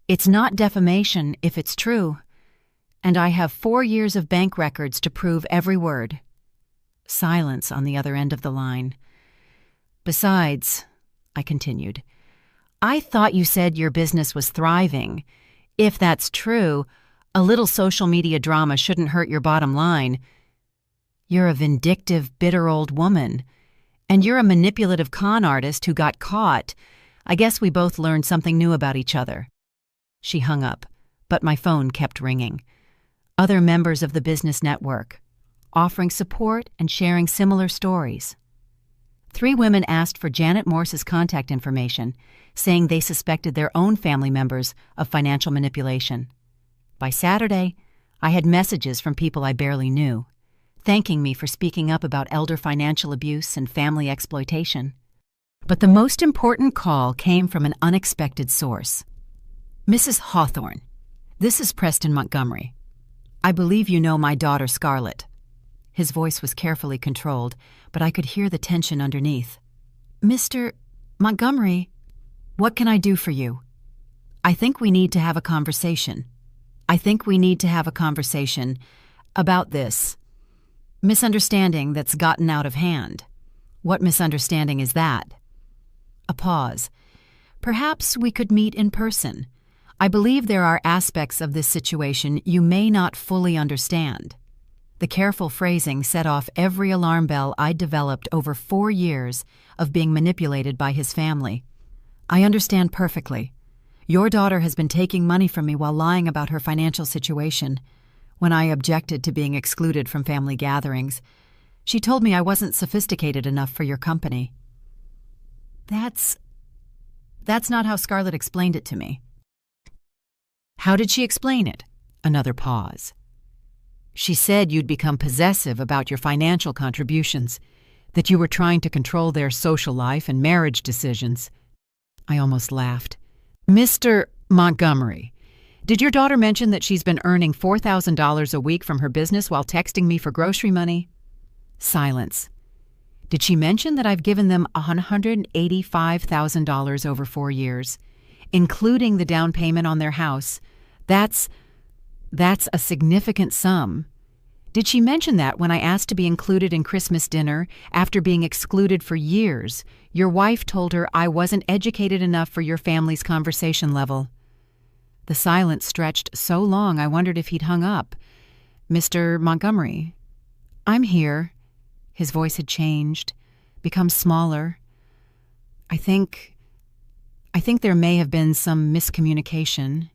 it's not defamation if it's true, and I have 4 years of bank records to prove every word. Silence on the other end of the line. "Besides," I continued, "I thought you said your business was thriving. If that's true, a little social media drama shouldn't hurt your bottom line. You're a vindictive, bitter old woman, and you're a manipulative con artist who got caught. I guess we both learned something new about each other." She hung up, but my phone kept ringing. Other members of the business network, offering support and sharing similar stories. 3 women asked for Janet Morse's contact information, saying they suspected their own family members of financial manipulation. By Saturday, I had messages from people I barely knew, thanking me for speaking up about elder financial abuse and family exploitation. But the most important call came from an unexpected source. "Mrs. Hawthorne, this is Preston Montgomery. I believe you know my daughter Scarlett." His voice was carefully controlled, but I could hear the tension underneath. "Mr. Montgomery, what can I do for you? I think we need to have a conversation. About this misunderstanding that's gotten out of hand." "What misunderstanding is that?" A pause. "Perhaps we could meet in person. I believe there are aspects of this situation you may not fully understand." The careful phrasing set off every alarm bell I'd developed over 4 years of being manipulated by his family. I understand perfectly. Your daughter has been taking money from me while lying about her financial situation. When I objected to being excluded from family gatherings, she told me I wasn't sophisticated enough for your company. That's not how Scarlett explained it to me. How did she explain it? Another pause. She said you'd become possessive about your financial contributions, that you were trying to control their social life and marriage decisions. I almost laughed. Mr. Montgomery, did your daughter mention that she's been earning $4,000 a week from her business while texting me for grocery money? Silence. Did she mention that I've given them $185,000 over 4 years, including the down payment on their house? That's a significant sum. Did she mention that when I asked to be included in Christmas dinner after being excluded for years, your wife told her I wasn't educated enough for your family's conversation level? The silence stretched so long I wondered if he'd hung up. Mr. Montgomery, I'm here. His voice had changed, become smaller. I think there may have been some miscommunication.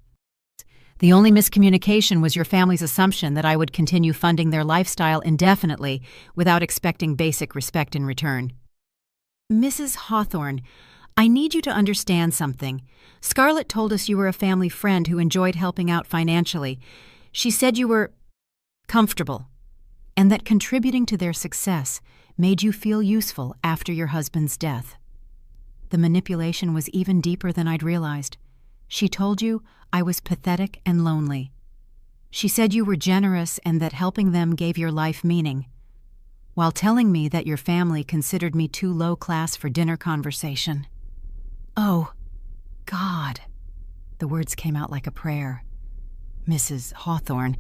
The only miscommunication was your family's assumption that I would continue funding their lifestyle indefinitely without expecting basic respect in return. Mrs. Hawthorne, I need you to understand something. Scarlett told us you were a family friend who enjoyed helping out financially. She said you were comfortable, and that contributing to their success made you feel useful after your husband's death. The manipulation was even deeper than I'd realized. She told you I was pathetic and lonely. She said you were generous and that helping them gave your life meaning, while telling me that your family considered me too low class for dinner conversation. Oh, God. The words came out like a prayer. Mrs. Hawthorne,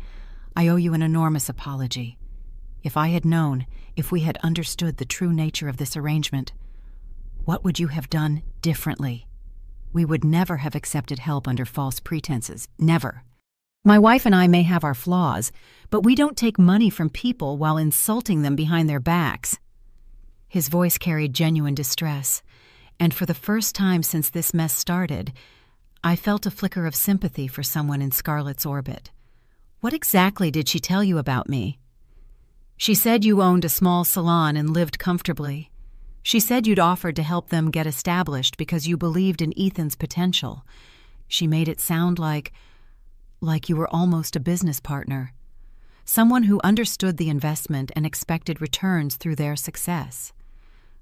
I owe you an enormous apology. If I had known, if we had understood the true nature of this arrangement, what would you have done differently? We would never have accepted help under false pretenses. Never. My wife and I may have our flaws, but we don't take money from people while insulting them behind their backs. His voice carried genuine distress, and for the first time since this mess started, I felt a flicker of sympathy for someone in Scarlett's orbit. What exactly did she tell you about me? She said you owned a small salon and lived comfortably. She said you'd offered to help them get established because you believed in Ethan's potential. She made it sound like you were almost a business partner, someone who understood the investment and expected returns through their success,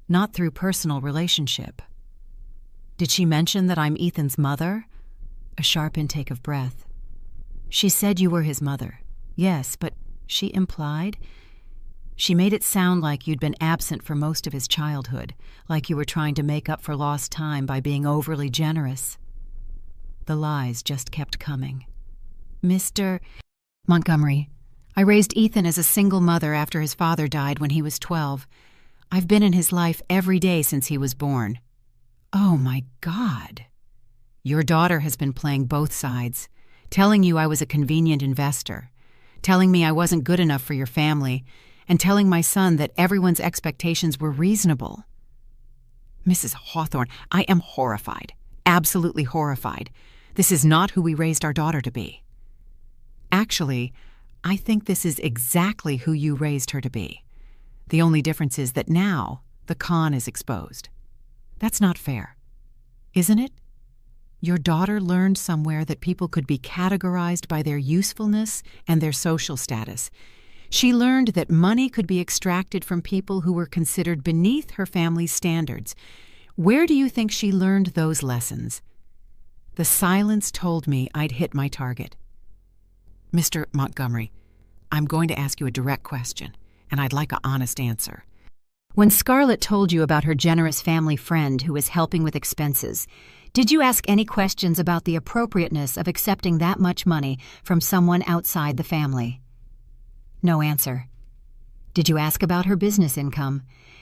not through personal relationship. Did she mention that I'm Ethan's mother? A sharp intake of breath. She said you were his mother. Yes, but she implied... She made it sound like you'd been absent for most of his childhood, like you were trying to make up for lost time by being overly generous. The lies just kept coming. Mr. Montgomery, I raised Ethan as a single mother after his father died when he was 12. I've been in his life every day since he was born. Oh, my God. Your daughter has been playing both sides, telling you I was a convenient investor, telling me I wasn't good enough for your family, and telling my son that everyone's expectations were reasonable. Mrs. Hawthorne, I am horrified, absolutely horrified. This is not who we raised our daughter to be. Actually, I think this is exactly who you raised her to be. The only difference is that now the con is exposed. That's not fair, isn't it? Your daughter learned somewhere that people could be categorized by their usefulness and their social status. She learned that money could be extracted from people who were considered beneath her family's standards. Where do you think she learned those lessons? The silence told me I'd hit my target. Mr. Montgomery, I'm going to ask you a direct question, and I'd like an honest answer. When Scarlett told you about her generous family friend who was helping with expenses, did you ask any questions about the appropriateness of accepting that much money from someone outside the family? No answer. Did you ask about her business income?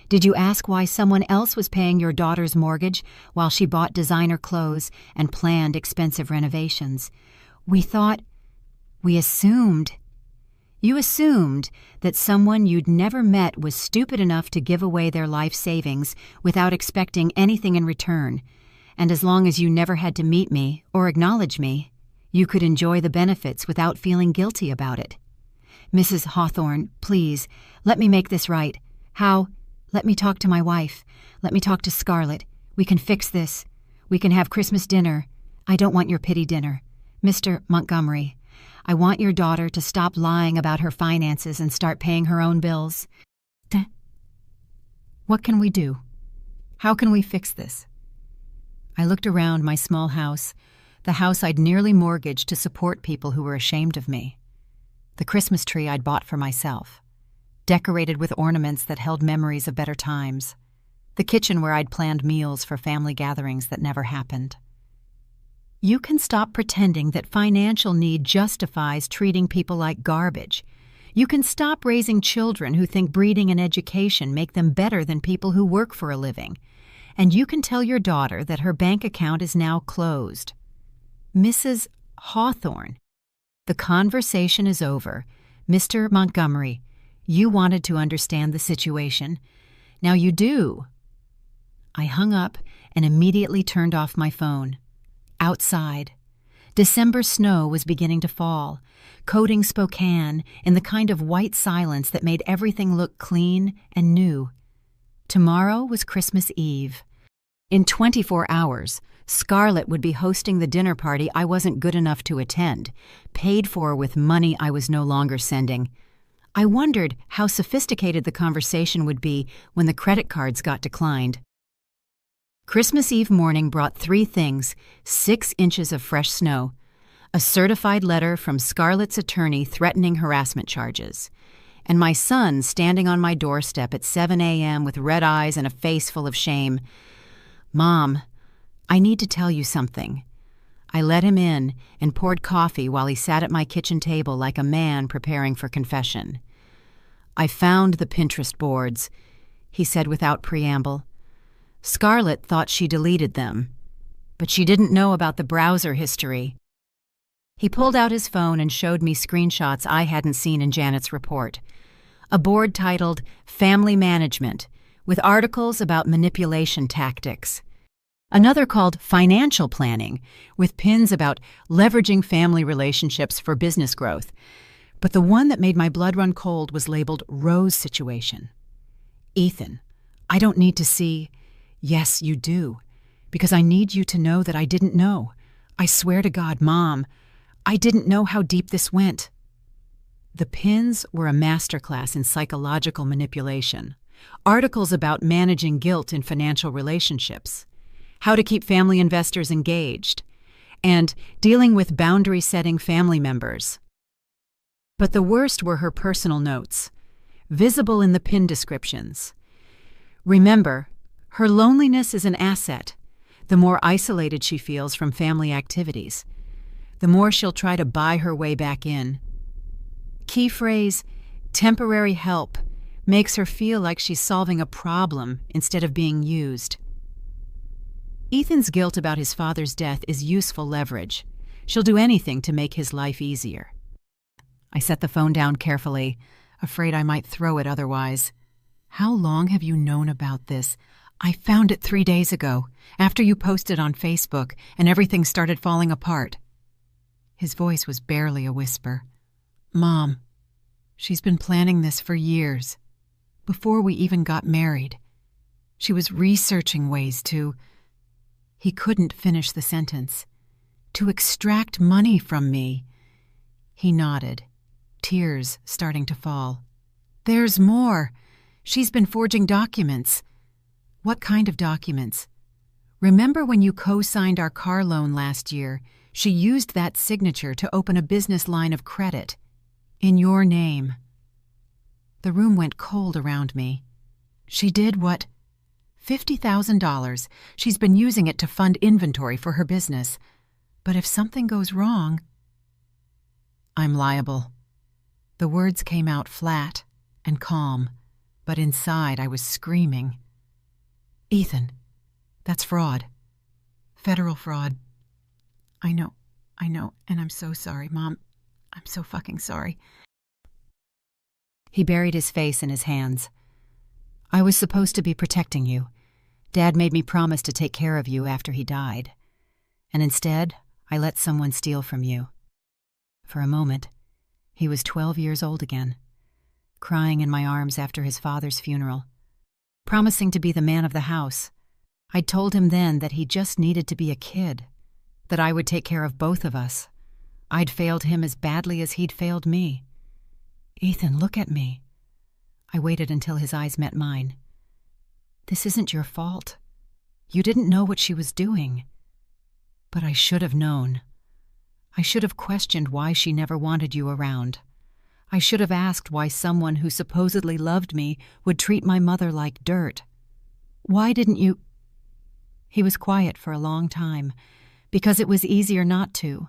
Did you ask why someone else was paying your daughter's mortgage while she bought designer clothes and planned expensive renovations? We assumed. You assumed that someone you'd never met was stupid enough to give away their life savings without expecting anything in return, and as long as you never had to meet me or acknowledge me, you could enjoy the benefits without feeling guilty about it. Mrs. Hawthorne, please, let me make this right. How? Let me talk to my wife. Let me talk to Scarlett. We can fix this. We can have Christmas dinner. I don't want your pity dinner. Mr. Montgomery, I want your daughter to stop lying about her finances and start paying her own bills. What can we do? How can we fix this? I looked around my small house, the house I'd nearly mortgaged to support people who were ashamed of me. The Christmas tree I'd bought for myself, decorated with ornaments that held memories of better times. The kitchen where I'd planned meals for family gatherings that never happened. You can stop pretending that financial need justifies treating people like garbage. You can stop raising children who think breeding and education make them better than people who work for a living. And you can tell your daughter that her bank account is now closed. Mrs. Hawthorne, the conversation is over. Mr. Montgomery, you wanted to understand the situation. Now you do. I hung up and immediately turned off my phone. Outside, December snow was beginning to fall, coating Spokane in the kind of white silence that made everything look clean and new. Tomorrow was Christmas Eve. In 24 hours, Scarlett would be hosting the dinner party I wasn't good enough to attend, paid for with money I was no longer sending. I wondered how sophisticated the conversation would be when the credit cards got declined. Christmas Eve morning brought 3 things: 6 inches of fresh snow, a certified letter from Scarlett's attorney threatening harassment charges, and my son standing on my doorstep at 7 a.m. with red eyes and a face full of shame. Mom, I need to tell you something. I let him in and poured coffee while he sat at my kitchen table like a man preparing for confession. I found the Pinterest boards, he said without preamble. Scarlett thought she deleted them, but she didn't know about the browser history. He pulled out his phone and showed me screenshots I hadn't seen in Janet's report. A board titled Family Management, with articles about manipulation tactics. Another called Financial Planning, with pins about leveraging family relationships for business growth. But the one that made my blood run cold was labeled Rose Situation. Ethan, I don't need to see. Yes, you do, because I need you to know that I didn't know. I swear to God, Mom, I didn't know how deep this went. The pins were a masterclass in psychological manipulation, articles about managing guilt in financial relationships, how to keep family investors engaged, and dealing with boundary-setting family members. But the worst were her personal notes, visible in the pin descriptions. Remember, her loneliness is an asset. The more isolated she feels from family activities, the more she'll try to buy her way back in. Key phrase, temporary help, makes her feel like she's solving a problem instead of being used. Ethan's guilt about his father's death is useful leverage. She'll do anything to make his life easier. I set the phone down carefully, afraid I might throw it otherwise. How long have you known about this? I found it 3 days ago, after you posted on Facebook and everything started falling apart. His voice was barely a whisper. Mom, she's been planning this for years. Before we even got married. She was researching ways to... He couldn't finish the sentence. To extract money from me. He nodded, tears starting to fall. There's more. She's been forging documents. What kind of documents? Remember when you co-signed our car loan last year? She used that signature to open a business line of credit. In your name. The room went cold around me. She did what? $50,000. She's been using it to fund inventory for her business. But if something goes wrong... I'm liable. The words came out flat and calm, but inside I was screaming. Ethan, that's fraud. Federal fraud. I know, and I'm so sorry, Mom. I'm so fucking sorry. He buried his face in his hands. "I was supposed to be protecting you. Dad made me promise to take care of you after he died. And instead, I let someone steal from you." For a moment, he was 12 years old again, crying in my arms after his father's funeral, promising to be the man of the house. I'd told him then that he just needed to be a kid, that I would take care of both of us. I'd failed him as badly as he'd failed me. "Ethan, look at me." I waited until his eyes met mine. "This isn't your fault. You didn't know what she was doing. But I should have known. I should have questioned why she never wanted you around. I should have asked why someone who supposedly loved me would treat my mother like dirt. Why didn't you—" He was quiet for a long time, because it was easier not to,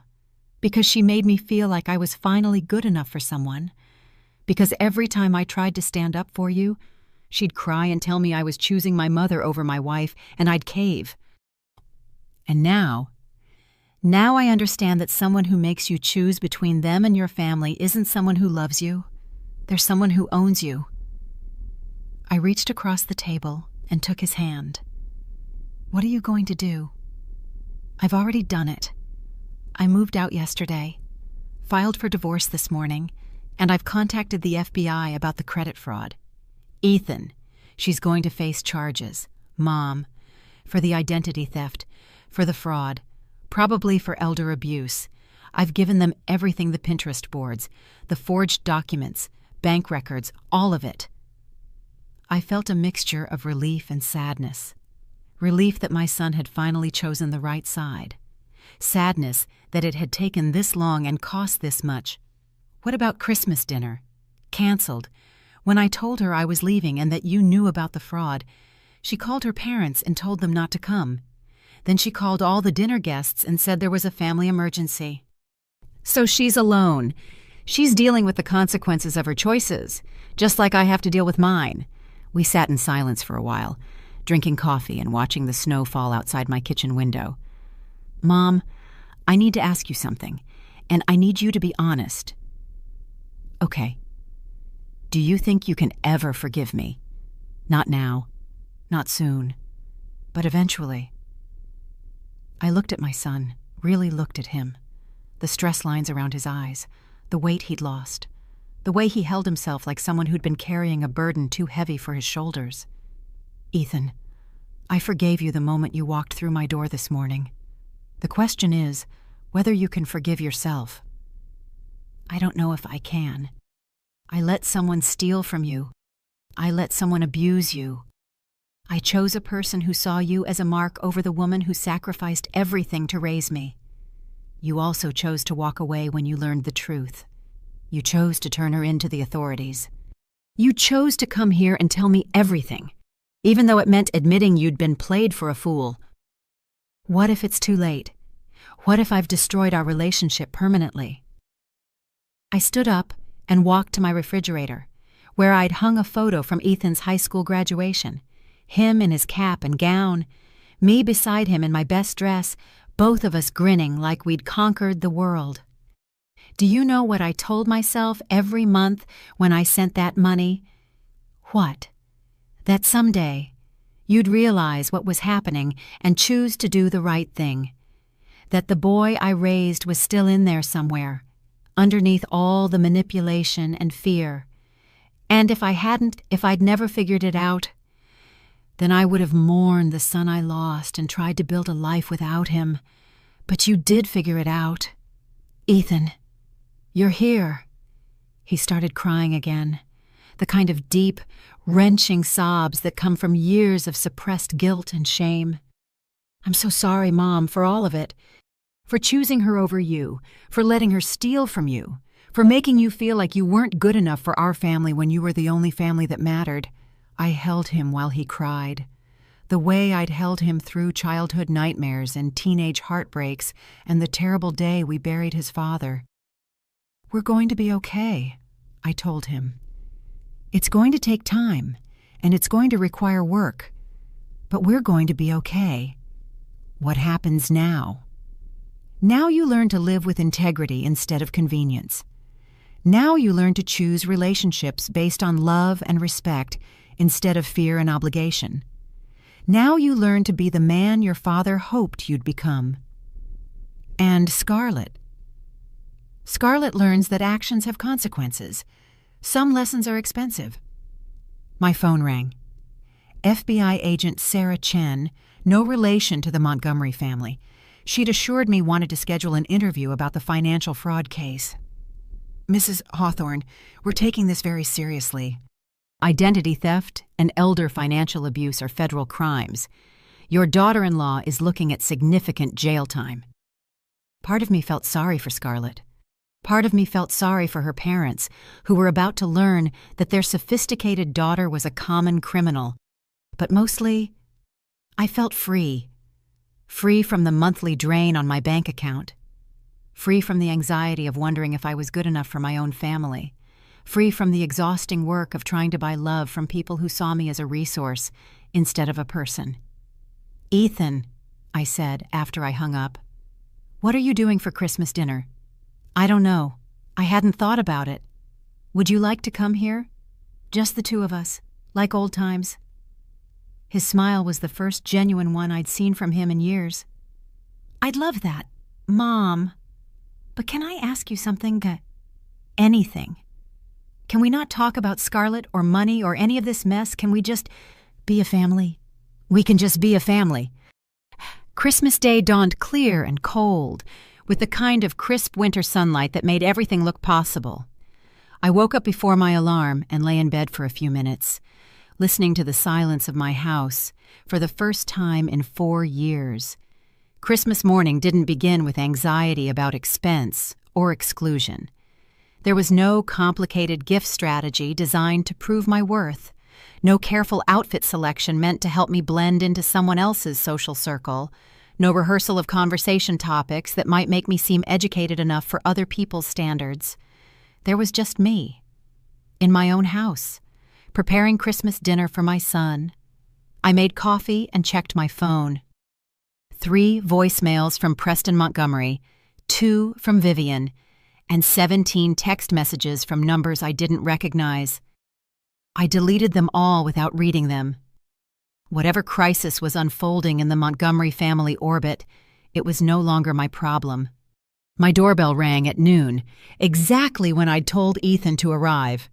because she made me feel like I was finally good enough for someone, because every time I tried to stand up for you, she'd cry and tell me I was choosing my mother over my wife, and I'd cave. And now I understand that someone who makes you choose between them and your family isn't someone who loves you. They're someone who owns you. I reached across the table and took his hand. "What are you going to do?" "I've already done it. I moved out yesterday, filed for divorce this morning, and I've contacted the FBI about the credit fraud. Ethan, she's going to face charges. Mom, for the identity theft, for the fraud, probably for elder abuse. I've given them everything, the Pinterest boards, the forged documents, bank records, all of it." I felt a mixture of relief and sadness. Relief that my son had finally chosen the right side. Sadness that it had taken this long and cost this much. What about Christmas dinner? Canceled. When I told her I was leaving and that you knew about the fraud, she called her parents and told them not to come. Then she called all the dinner guests and said there was a family emergency. So she's alone. She's dealing with the consequences of her choices, just like I have to deal with mine. We sat in silence for a while, drinking coffee and watching the snow fall outside my kitchen window. "Mom, I need to ask you something, and I need you to be honest." "Okay. Do you think you can ever forgive me? Not now, not soon, but eventually." I looked at my son, really looked at him. The stress lines around his eyes, the weight he'd lost, the way he held himself like someone who'd been carrying a burden too heavy for his shoulders. "Ethan, I forgave you the moment you walked through my door this morning. The question is whether you can forgive yourself." "I don't know if I can. I let someone steal from you. I let someone abuse you. I chose a person who saw you as a mark over the woman who sacrificed everything to raise me. You also chose to walk away when you learned the truth. You chose to turn her in to the authorities. You chose to come here and tell me everything, even though it meant admitting you'd been played for a fool. What if it's too late? What if I've destroyed our relationship permanently?" I stood up and walked to my refrigerator, where I'd hung a photo from Ethan's high school graduation. Him in his cap and gown, me beside him in my best dress, both of us grinning like we'd conquered the world. Do you know what I told myself every month when I sent that money? What? That someday you'd realize what was happening and choose to do the right thing. That the boy I raised was still in there somewhere, underneath all the manipulation and fear. And if I'd never figured it out, then I would have mourned the son I lost and tried to build a life without him. But you did figure it out. Ethan, you're here." He started crying again, the kind of deep, wrenching sobs that come from years of suppressed guilt and shame. "I'm so sorry, Mom, for all of it. For choosing her over you, for letting her steal from you, for making you feel like you weren't good enough for our family when you were the only family that mattered." I held him while he cried, the way I'd held him through childhood nightmares and teenage heartbreaks and the terrible day we buried his father. "We're going to be okay," I told him. "It's going to take time, and it's going to require work, but we're going to be okay. What happens now? Now you learn to live with integrity instead of convenience. Now you learn to choose relationships based on love and respect instead of fear and obligation. Now you learn to be the man your father hoped you'd become. And Scarlett. Scarlett learns that actions have consequences. Some lessons are expensive. My phone rang. FBI agent Sarah Chen, no relation to the Montgomery family. She'd assured me wanted to schedule an interview about the financial fraud case. Mrs. Hawthorne, we're taking this very seriously. Identity theft and elder financial abuse are federal crimes. Your daughter-in-law is looking at significant jail time. Part of me felt sorry for Scarlett. Part of me felt sorry for her parents, who were about to learn that their sophisticated daughter was a common criminal. But mostly, I felt free. Free from the monthly drain on my bank account. Free from the anxiety of wondering if I was good enough for my own family. Free from the exhausting work of trying to buy love from people who saw me as a resource instead of a person. Ethan, I said after I hung up, what are you doing for Christmas dinner? I don't know. I hadn't thought about it. Would you like to come here? Just the two of us, like old times. His smile was the first genuine one I'd seen from him in years. I'd love that, Mom. But can I ask you something? Anything. Can we not talk about Scarlett or money or any of this mess? Can we just be a family? We can just be a family. Christmas Day dawned clear and cold, with the kind of crisp winter sunlight that made everything look possible. I woke up before my alarm and lay in bed for a few minutes, listening to the silence of my house for the first time in 4 years. Christmas morning didn't begin with anxiety about expense or exclusion. There was no complicated gift strategy designed to prove my worth, no careful outfit selection meant to help me blend into someone else's social circle, no rehearsal of conversation topics that might make me seem educated enough for other people's standards. There was just me, in my own house, preparing Christmas dinner for my son. I made coffee and checked my phone. 3 voicemails from Preston Montgomery, 2 from Vivian, and 17 text messages from numbers I didn't recognize. I deleted them all without reading them. Whatever crisis was unfolding in the Montgomery family orbit, it was no longer my problem. My doorbell rang at noon, exactly when I'd told Ethan to arrive.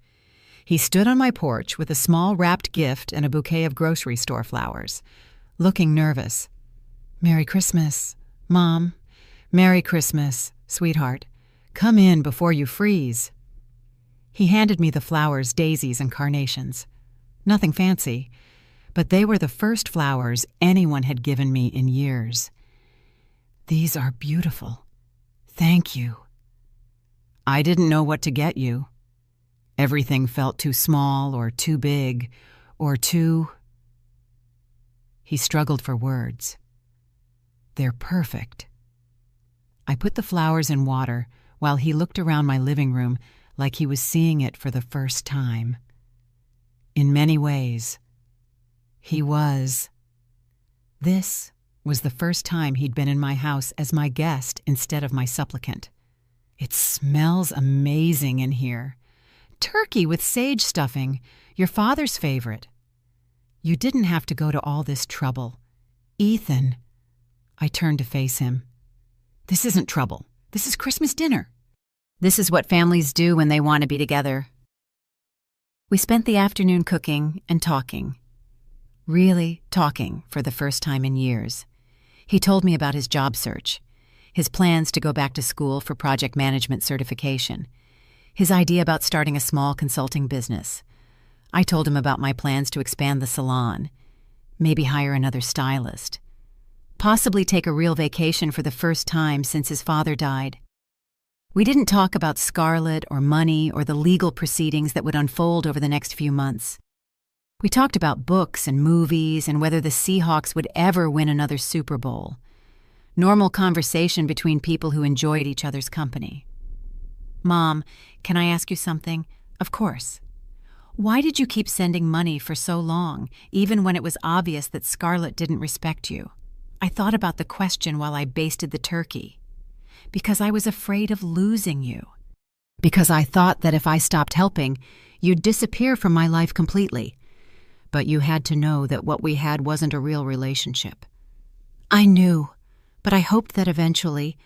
He stood on my porch with a small wrapped gift and a bouquet of grocery store flowers, looking nervous. "Merry Christmas, Mom. Merry Christmas, sweetheart. Come in before you freeze." He handed me the flowers, daisies and carnations. Nothing fancy, but they were the first flowers anyone had given me in years. "These are beautiful. Thank you." I didn't know what to get you. Everything felt too small or too big or too... He struggled for words. "They're perfect." I put the flowers in water while he looked around my living room like he was seeing it for the first time. In many ways, he was. This was the first time he'd been in my house as my guest instead of my supplicant. "It smells amazing in here. Turkey with sage stuffing, your father's favorite. You didn't have to go to all this trouble. Ethan." I turned to face him. "This isn't trouble. This is Christmas dinner." This is what families do when they want to be together. We spent the afternoon cooking and talking. Really talking for the first time in years. He told me about his job search, his plans to go back to school for project management certification, his idea about starting a small consulting business. I told him about my plans to expand the salon, maybe hire another stylist, possibly take a real vacation for the first time since his father died. We didn't talk about Scarlett or money or the legal proceedings that would unfold over the next few months. We talked about books and movies and whether the Seahawks would ever win another Super Bowl. Normal conversation between people who enjoyed each other's company. "Mom, can I ask you something?" "Of course." "Why did you keep sending money for so long, even when it was obvious that Scarlett didn't respect you?" I thought about the question while I basted the turkey. "Because I was afraid of losing you. because I thought that if I stopped helping, you'd disappear from my life completely. But you had to know that what we had wasn't a real relationship. I knew, but I hoped that eventually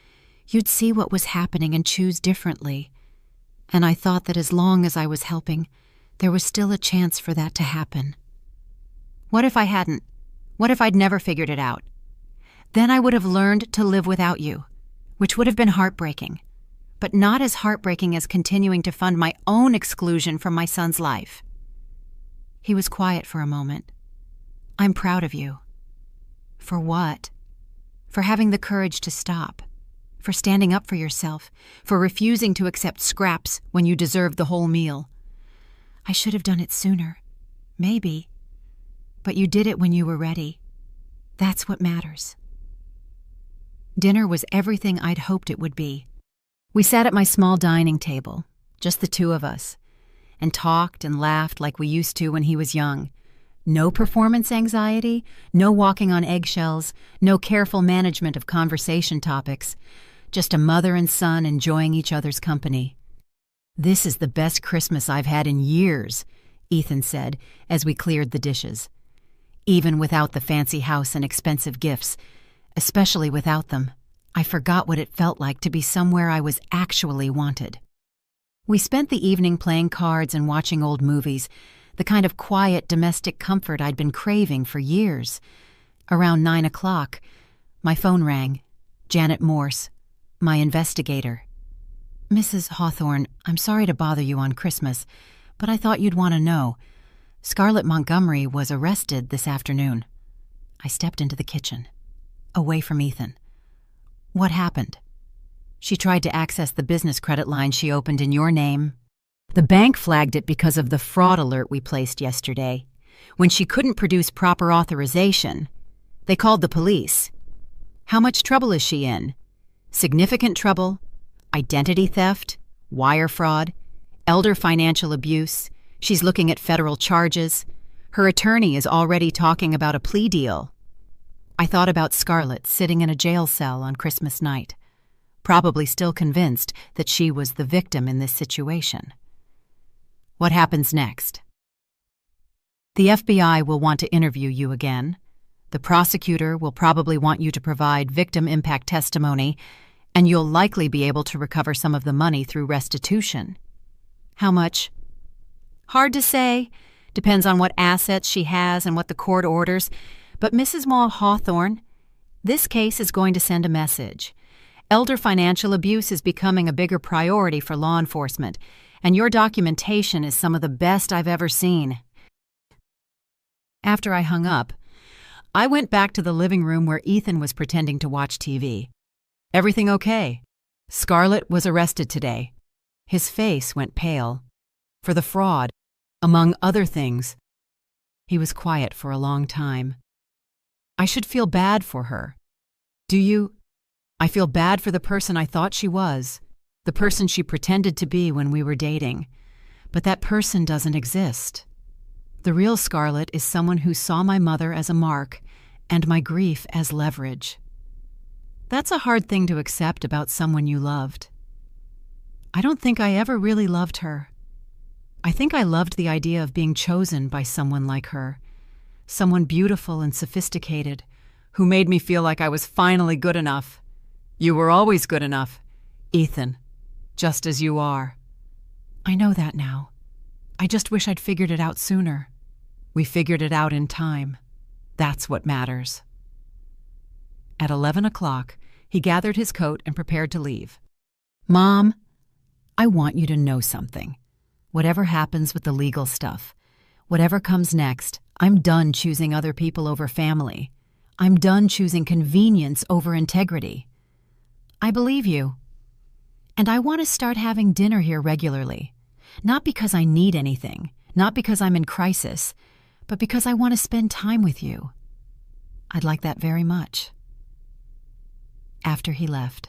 you'd see what was happening and choose differently. And I thought that as long as I was helping, there was still a chance for that to happen. What if I hadn't? What if I'd never figured it out? Then I would have learned to live without you, which would have been heartbreaking, but not as heartbreaking as continuing to fund my own exclusion from my son's life. He was quiet for a moment. I'm proud of you. For what? For having the courage to stop. For standing up for yourself. For refusing to accept scraps when you deserved the whole meal. I should have done it sooner. Maybe. But you did it when you were ready. That's what matters. Dinner was everything I'd hoped it would be. We sat at my small dining table, just the two of us, and talked and laughed like we used to when he was young. No performance anxiety, no walking on eggshells, no careful management of conversation topics, just a mother and son enjoying each other's company. This is the best Christmas I've had in years, Ethan said as we cleared the dishes. Even without the fancy house and expensive gifts, especially without them, I forgot what it felt like to be somewhere I was actually wanted. We spent the evening playing cards and watching old movies, the kind of quiet domestic comfort I'd been craving for years. Around 9 o'clock, my phone rang. Janet Morse, my investigator. Mrs. Hawthorne, I'm sorry to bother you on Christmas, but I thought you'd want to know. Scarlett Montgomery was arrested this afternoon. I stepped into the kitchen, away from Ethan. What happened? She tried to access the business credit line she opened in your name. The bank flagged it because of the fraud alert we placed yesterday. When she couldn't produce proper authorization, they called the police. How much trouble is she in? Significant trouble, identity theft, wire fraud, elder financial abuse. She's looking at federal charges. Her attorney is already talking about a plea deal. I thought about Scarlett sitting in a jail cell on Christmas night, probably still convinced that she was the victim in this situation. What happens next? The FBI will want to interview you again. The prosecutor will probably want you to provide victim impact testimony, and you'll likely be able to recover some of the money through restitution. How much? Hard to say. Depends on what assets she has and what the court orders. But Mrs. Hawthorne, this case is going to send a message. Elder financial abuse is becoming a bigger priority for law enforcement, and your documentation is some of the best I've ever seen. After I hung up, I went back to the living room where Ethan was pretending to watch TV. Everything okay? Scarlett was arrested today. His face went pale. For the fraud, among other things. He was quiet for a long time. I should feel bad for her. Do you? I feel bad for the person I thought she was, the person she pretended to be when we were dating. But that person doesn't exist. The real Scarlett is someone who saw my mother as a mark and my grief as leverage. That's a hard thing to accept about someone you loved. I don't think I ever really loved her. I think I loved the idea of being chosen by someone like her, someone beautiful and sophisticated, who made me feel like I was finally good enough. You were always good enough, Ethan, just as you are. I know that now. I just wish I'd figured it out sooner. We figured it out in time. That's what matters. At 11 o'clock, he gathered his coat and prepared to leave. Mom, I want you to know something. Whatever happens with the legal stuff, whatever comes next, I'm done choosing other people over family. I'm done choosing convenience over integrity. I believe you. And I want to start having dinner here regularly. Not because I need anything, not because I'm in crisis, but because I want to spend time with you. I'd like that very much. After he left,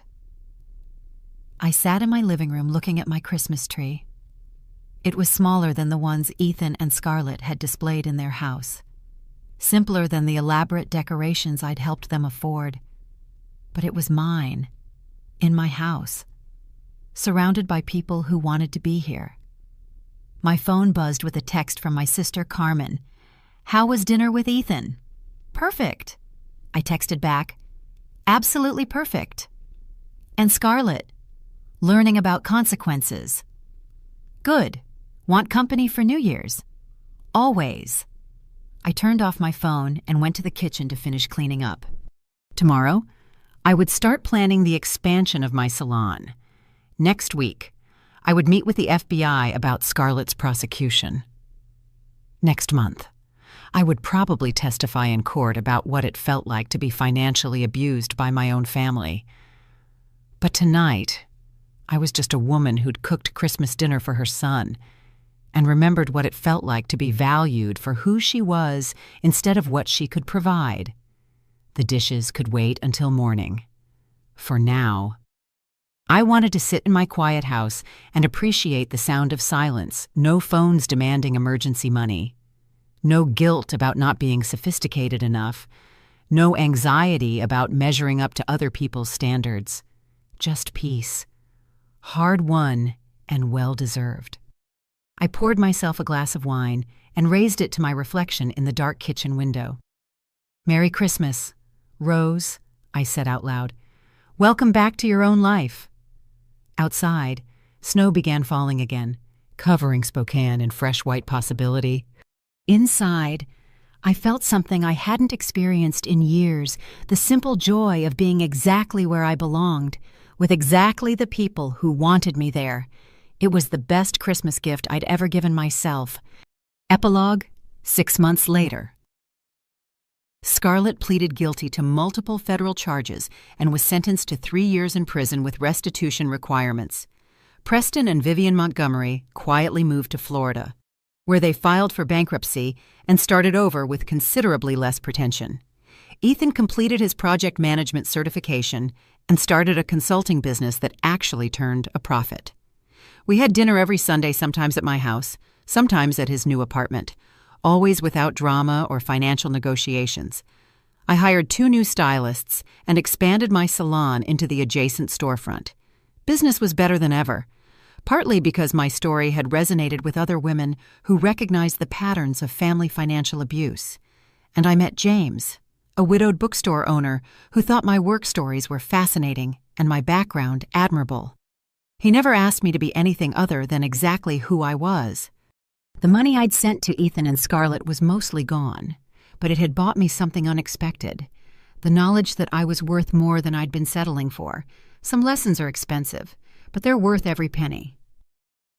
I sat in my living room looking at my Christmas tree. It was smaller than the ones Ethan and Scarlett had displayed in their house, simpler than the elaborate decorations I'd helped them afford. But it was mine, in my house. surrounded by people who wanted to be here. My phone buzzed with a text from my sister Carmen. "How was dinner with Ethan?" "Perfect." I texted back. "Absolutely perfect." "And Scarlett?" "Learning about consequences." "Good. Want company for New Year's?" "Always." I turned off my phone and went to the kitchen to finish cleaning up. Tomorrow, I would start planning the expansion of my salon. Next week, I would meet with the FBI about Scarlett's prosecution. Next month, I would probably testify in court about what it felt like to be financially abused by my own family. But tonight, I was just a woman who'd cooked Christmas dinner for her son and remembered what it felt like to be valued for who she was instead of what she could provide. The dishes could wait until morning. For now, I wanted to sit in my quiet house and appreciate the sound of silence, no phones demanding emergency money, no guilt about not being sophisticated enough, no anxiety about measuring up to other people's standards, just peace, hard-won and well-deserved. I poured myself a glass of wine and raised it to my reflection in the dark kitchen window. "Merry Christmas, Rose," I said out loud. "Welcome back to your own life." Outside, snow began falling again, covering Spokane in fresh white possibility. Inside, I felt something I hadn't experienced in years, the simple joy of being exactly where I belonged, with exactly the people who wanted me there. It was the best Christmas gift I'd ever given myself. Epilogue, 6 months later. Scarlett pleaded guilty to multiple federal charges and was sentenced to 3 years in prison with restitution requirements. Preston and Vivian Montgomery quietly moved to Florida, where they filed for bankruptcy and started over with considerably less pretension. Ethan completed his project management certification and started a consulting business that actually turned a profit. We had dinner every Sunday, sometimes at my house, sometimes at his new apartment, always without drama or financial negotiations. I hired 2 new stylists and expanded my salon into the adjacent storefront. Business was better than ever, partly because my story had resonated with other women who recognized the patterns of family financial abuse. And I met James, a widowed bookstore owner who thought my work stories were fascinating and my background admirable. He never asked me to be anything other than exactly who I was. The money I'd sent to Ethan and Scarlett was mostly gone, but it had bought me something unexpected, the knowledge that I was worth more than I'd been settling for. Some lessons are expensive, but they're worth every penny.